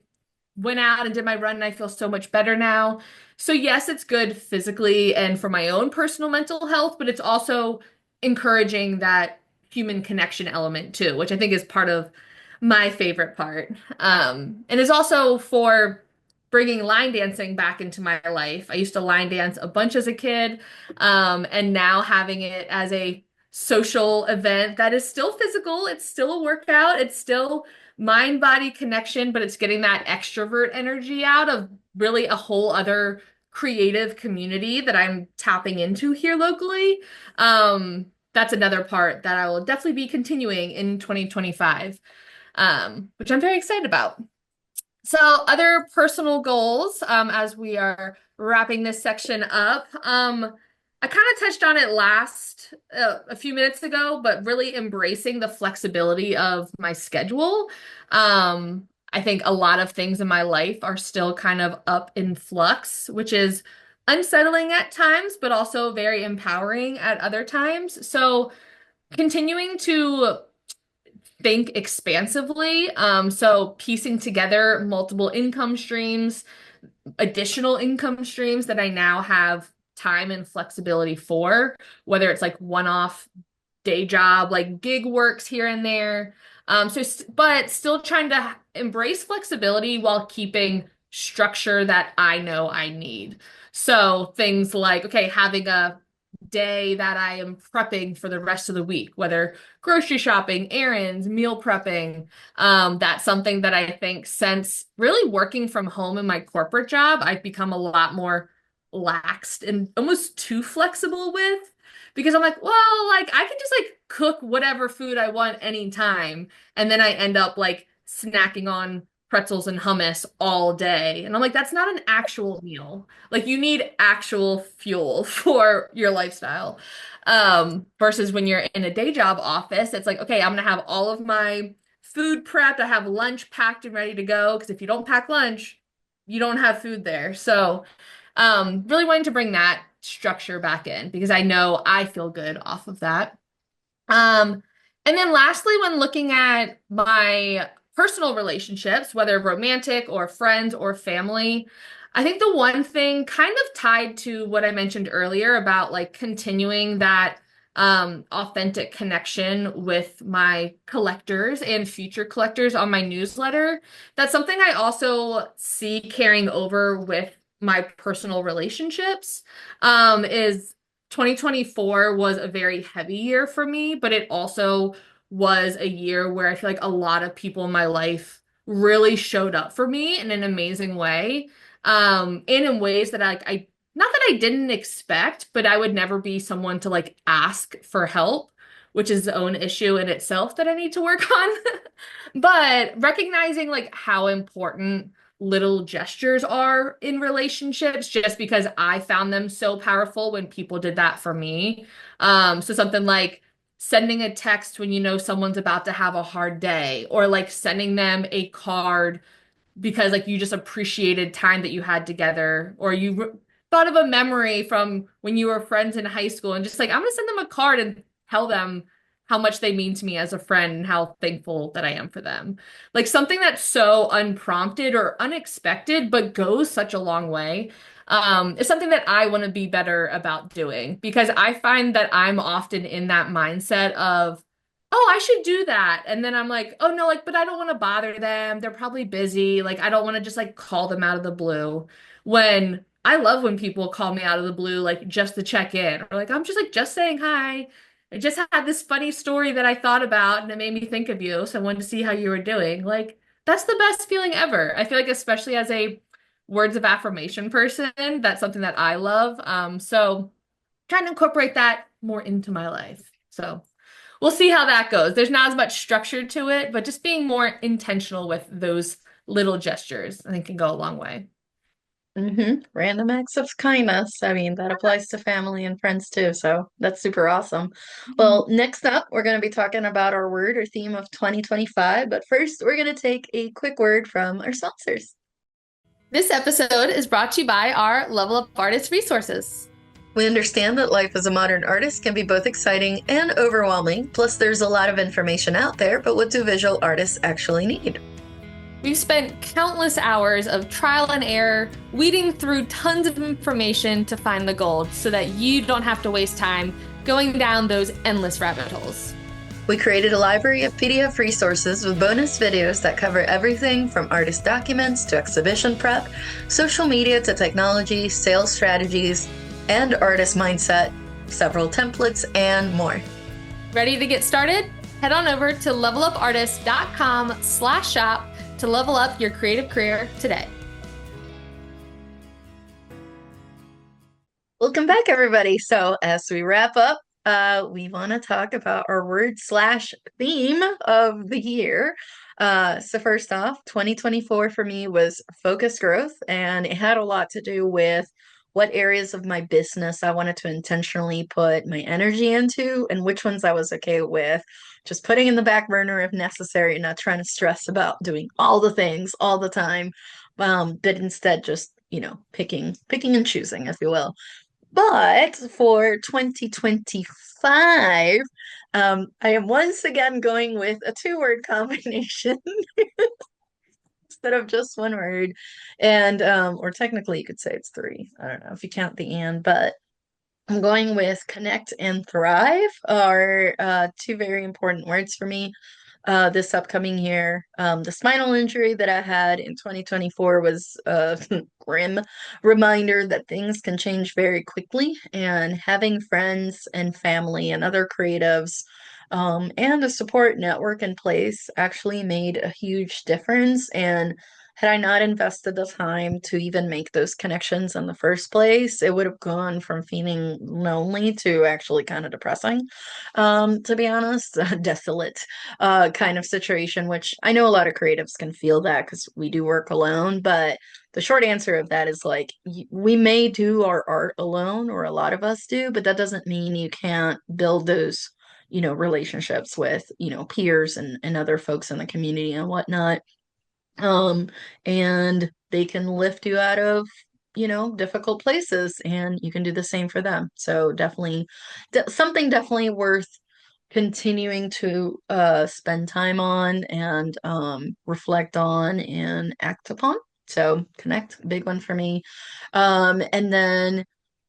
Speaker 2: went out and did my run and I feel so much better now. So yes, it's good physically and for my own personal mental health, but it's also encouraging that human connection element too, which I think is part of my favorite part. And is also for bringing line dancing back into my life. I used to line dance a bunch as a kid, and now having it as a social event that is still physical, it's still a workout, it's still mind body connection, but it's getting that extrovert energy out of really a whole other creative community that I'm tapping into here locally. That's another part that I will definitely be continuing in 2025, which I'm very excited about. So, other personal goals, as we are wrapping this section up, I kind of touched on it last a few minutes ago, but really embracing the flexibility of my schedule. I think a lot of things in my life are still kind of up in flux, which is unsettling at times, but also very empowering at other times. So, continuing to think expansively. So piecing together multiple income streams, additional income streams that I now have time and flexibility for, whether it's like one-off day job, like gig works here and there. But still trying to embrace flexibility while keeping structure that I know I need. So things like, okay, having a day that I am prepping for the rest of the week, whether grocery shopping, errands, meal prepping. That's something that I think since really working from home in my corporate job, I've become a lot more laxed and almost too flexible with because I'm like, well, like I can just like cook whatever food I want anytime. And then I end up like snacking on pretzels and hummus all day. And I'm like, that's not an actual meal. Like you need actual fuel for your lifestyle. Versus when you're in a day job office, it's like, okay, I'm gonna have all of my food prepped. I have lunch packed and ready to go. Because if you don't pack lunch, you don't have food there. So really wanting to bring that structure back in because I know I feel good off of that. Um, and then lastly, when looking at my personal relationships, whether romantic or friends or family, I think the one thing kind of tied to what I mentioned earlier about like continuing that authentic connection with my collectors and future collectors on my newsletter. That's something I also see carrying over with my personal relationships. Is 2024 was a very heavy year for me, but it also was a year where I feel like a lot of people in my life really showed up for me in an amazing way. And in ways that I not that I didn't expect, but I would never be someone to like ask for help, which is its own issue in itself that I need to work on. But recognizing like how important little gestures are in relationships just because I found them so powerful when people did that for me. So something like sending a text when you know someone's about to have a hard day, or like sending them a card because like you just appreciated time that you had together, or thought of a memory from when you were friends in high school and just like, I'm gonna send them a card and tell them how much they mean to me as a friend and how thankful that I am for them. Like something that's so unprompted or unexpected, but goes such a long way. Is something that I want to be better about doing because I find that I'm often in that mindset of, oh, I should do that. And then I'm like, oh no, like, but I don't want to bother them. They're probably busy. Like, I don't want to just like call them out of the blue. When I love when people call me out of the blue, like just to check in, or like, I'm just like, just saying hi. I just had this funny story that I thought about and it made me think of you. So I wanted to see how you were doing. Like, that's the best feeling ever. I feel like, especially as a words of affirmation person, that's something that I love. So trying to incorporate that more into my life. So we'll see how that goes. There's not as much structure to it, but just being more intentional with those little gestures, I think can go a long way.
Speaker 1: Random acts of kindness. I mean, that applies to family and friends too. So that's super awesome.
Speaker 2: Mhm.
Speaker 1: Well, next up, we're going to be talking about our word or theme of 2025. But first, we're going to take a quick word from our sponsors.
Speaker 2: This episode is brought to you by our Level Up Artist resources.
Speaker 1: We understand that life as a modern artist can be both exciting and overwhelming. Plus, there's a lot of information out there, but what do visual artists actually need?
Speaker 2: We've spent countless hours of trial and error, weeding through tons of information to find the gold so that you don't have to waste time going down those endless rabbit holes.
Speaker 1: We created a library of PDF resources with bonus videos that cover everything from artist documents to exhibition prep, social media to technology, sales strategies, and artist mindset, several templates, and more.
Speaker 2: Ready to get started? Head on over to levelupartist.com/shop to level up your creative career today.
Speaker 1: Welcome back, everybody. So, as we wrap up, we want to talk about our word slash theme of the year. So, first off, 2024 for me was focused growth, and it had a lot to do with what areas of my business I wanted to intentionally put my energy into, and which ones I was okay with just putting in the back burner if necessary, not trying to stress about doing all the things all the time, but instead just picking and choosing, if you will. But for 2025, I am once again going with a two-word combination instead of just one word. And or technically you could say it's three. I don't know if you count the and, but I'm going with connect and thrive are two very important words for me this upcoming year. The spinal injury that I had in 2024 was a grim reminder that things can change very quickly, and having friends and family and other creatives and a support network in place actually made a huge difference. And had I not invested the time to even make those connections in the first place, it would have gone from feeling lonely to actually kind of depressing, to be honest, desolate kind of situation, which I know a lot of creatives can feel that because we do work alone. But the short answer of that is like, we may do our art alone, or a lot of us do, but that doesn't mean you can't build those, relationships with, peers and other folks in the community and whatnot. um and they can lift you out of difficult places, and you can do the same for them. So definitely something definitely worth continuing to spend time on and reflect on and act upon. So connect, big one for me. And then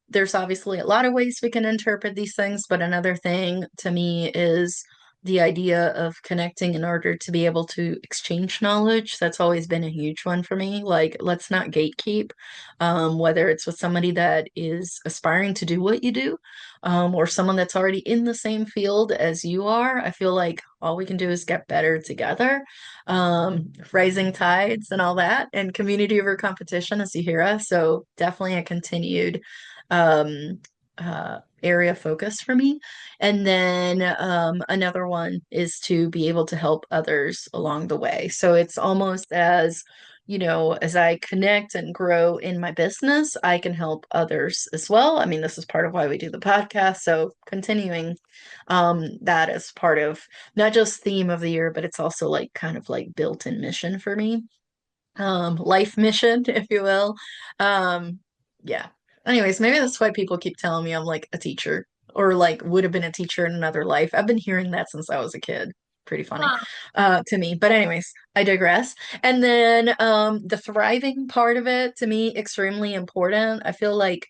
Speaker 1: there's obviously a lot of ways we can interpret these things, but another thing to me is the idea of connecting in order to be able to exchange knowledge. That's always been a huge one for me. Like, let's not gatekeep, whether it's with somebody that is aspiring to do what you do, or someone that's already in the same field as you are. I feel like all we can do is get better together. Rising tides and all that, and community over competition, as you hear us. So definitely a continued um, area of focus for me. And then another one is to be able to help others along the way. So it's almost as, as I connect and grow in my business, I can help others as well. I mean, this is part of why we do the podcast. So continuing that as part of not just theme of the year, but it's also like kind of like built-in mission for me. life mission, if you will. Yeah. Anyways, maybe that's why people keep telling me I'm like a teacher or like would have been a teacher in another life. I've been hearing that since I was a kid. Pretty funny to me. But anyways, I digress. And then the thriving part of it to me extremely important. I feel like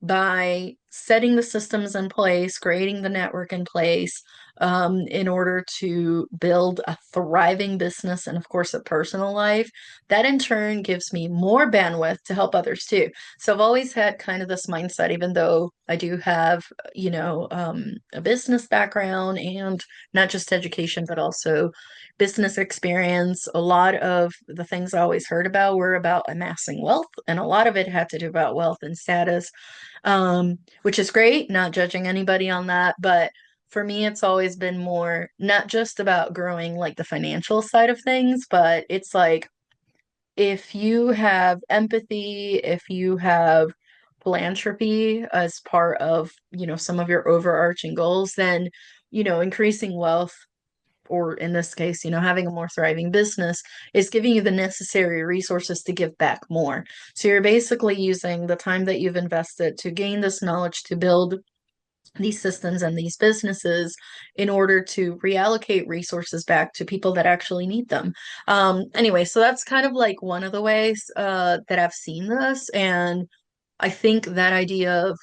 Speaker 1: by setting the systems in place, creating the network in place, in order to build a thriving business and, of course, a personal life, that in turn gives me more bandwidth to help others too. So I've always had kind of this mindset, even though I do have, a business background and not just education, but also business experience. A lot of the things I always heard about were about amassing wealth, and a lot of it had to do about wealth and status, which is great, not judging anybody on that. But for me, it's always been more not just about growing like the financial side of things, but it's like if you have empathy, if you have philanthropy as part of, some of your overarching goals, then, increasing wealth, or in this case, having a more thriving business is giving you the necessary resources to give back more. So you're basically using the time that you've invested to gain this knowledge to build these systems and these businesses in order to reallocate resources back to people that actually need them. Anyway, so that's kind of like one of the ways that I've seen this. And I think that idea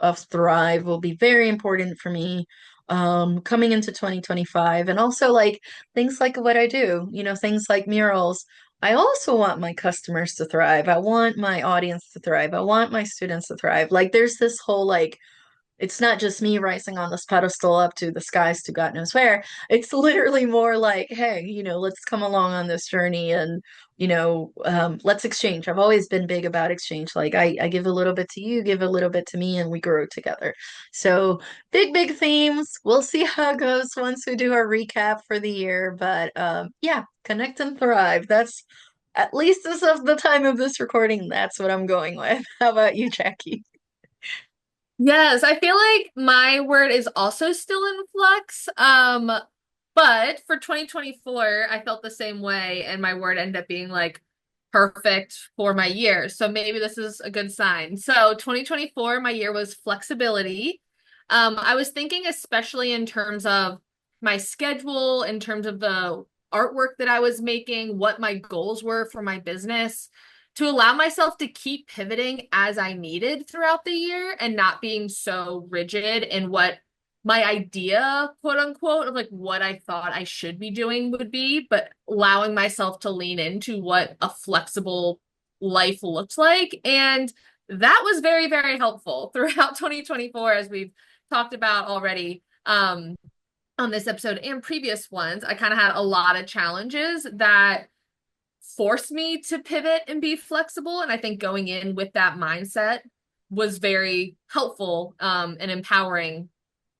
Speaker 1: of thrive will be very important for me coming into 2025. And also like things like what I do, things like murals. I also want my customers to thrive. I want my audience to thrive. I want my students to thrive. Like there's this whole like it's not just me rising on this pedestal up to the skies to God knows where. It's literally more like, hey, let's come along on this journey and, let's exchange. I've always been big about exchange. Like I give a little bit to you, give a little bit to me, and we grow together. So big themes. We'll see how it goes once we do our recap for the year. But yeah, connect and thrive. That's at least as of the time of this recording, that's what I'm going with. How about you, Jackie?
Speaker 2: Yes, I feel like my word is also still in flux. But for 2024, I felt the same way, and my word ended up being like perfect for my year. So maybe this is a good sign. So 2024, my year was flexibility. I was thinking especially in terms of my schedule, in terms of the artwork that I was making, what my goals were for my business to allow myself to keep pivoting as I needed throughout the year and not being so rigid in what my idea, quote unquote, of like what I thought I should be doing would be, but allowing myself to lean into what a flexible life looks like. And that was very, very helpful throughout 2024, as we've talked about already. On this episode and previous ones, I kind of had a lot of challenges that forced me to pivot and be flexible. And I think going in with that mindset was very helpful and empowering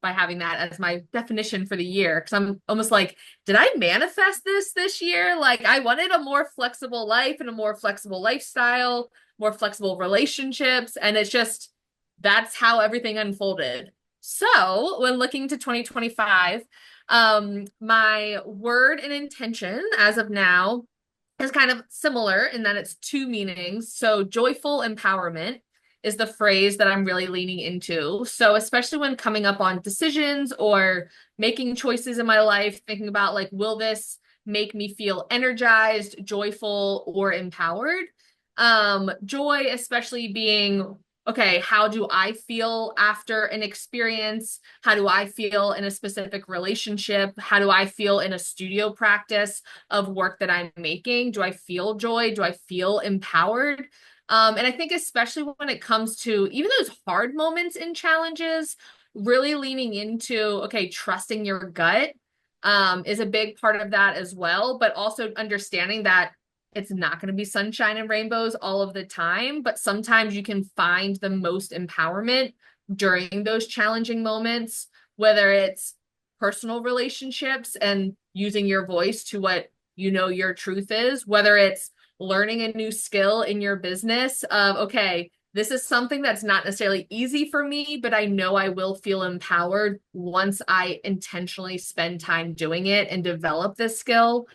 Speaker 2: by having that as my definition for the year. Because I'm almost like, did I manifest this year? Like, I wanted a more flexible life and a more flexible lifestyle, more flexible relationships. And it's just, that's how everything unfolded. So, when looking to 2025, my word and intention as of now is kind of similar in that it's two meanings. So, joyful empowerment is the phrase that I'm really leaning into. So, especially when coming up on decisions or making choices in my life, thinking about like, will this make me feel energized, joyful, or empowered? Joy, especially being okay, how do I feel after an experience? How do I feel in a specific relationship? How do I feel in a studio practice of work that I'm making? Do I feel joy? Do I feel empowered? And I think especially when it comes to even those hard moments and challenges, really leaning into, okay, trusting your gut is a big part of that as well, but also understanding that it's not going to be sunshine and rainbows all of the time, but sometimes you can find the most empowerment during those challenging moments, whether it's personal relationships and using your voice to what your truth is, whether it's learning a new skill in your business of, okay, this is something that's not necessarily easy for me, but I know I will feel empowered once I intentionally spend time doing it and develop this skill.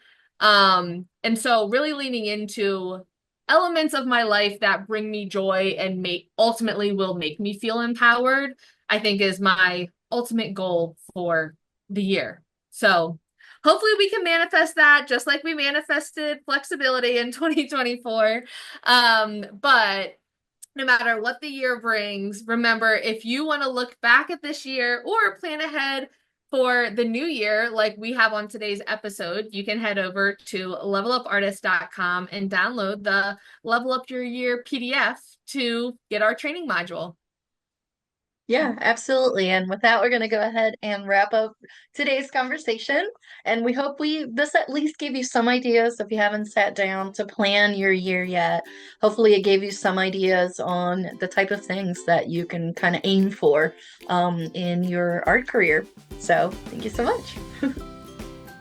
Speaker 2: And so really leaning into elements of my life that bring me joy and ultimately will make me feel empowered, I think is my ultimate goal for the year. So hopefully we can manifest that just like we manifested flexibility in 2024. But no matter what the year brings, remember, if you want to look back at this year or plan ahead for the new year, like we have on today's episode, you can head over to levelupartist.com and download the Level Up Your Year PDF to get our training module.
Speaker 1: Yeah, absolutely. And with that, we're going to go ahead and wrap up today's conversation. And we hope this at least gave you some ideas if you haven't sat down to plan your year yet. Hopefully, it gave you some ideas on the type of things that you can kind of aim for in your art career. So, thank you so much.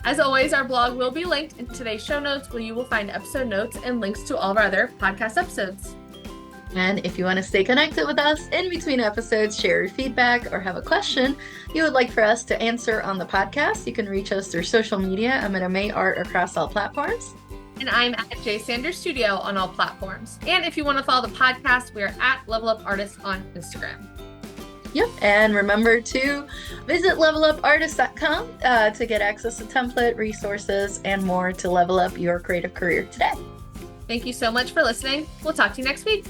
Speaker 2: As always, our blog will be linked in today's show notes, where you will find episode notes and links to all of our other podcast episodes.
Speaker 1: And if you want to stay connected with us in between episodes, share your feedback, or have a question you would like for us to answer on the podcast, you can reach us through social media. I'm at May Art across all platforms.
Speaker 2: And I'm at J Sanders Studio on all platforms. And if you want to follow the podcast, we're at Level Up Artists on Instagram.
Speaker 1: Yep. And remember to visit levelupartist.com to get access to template, resources, and more to level up your creative career today.
Speaker 2: Thank you so much for listening. We'll talk to you next week.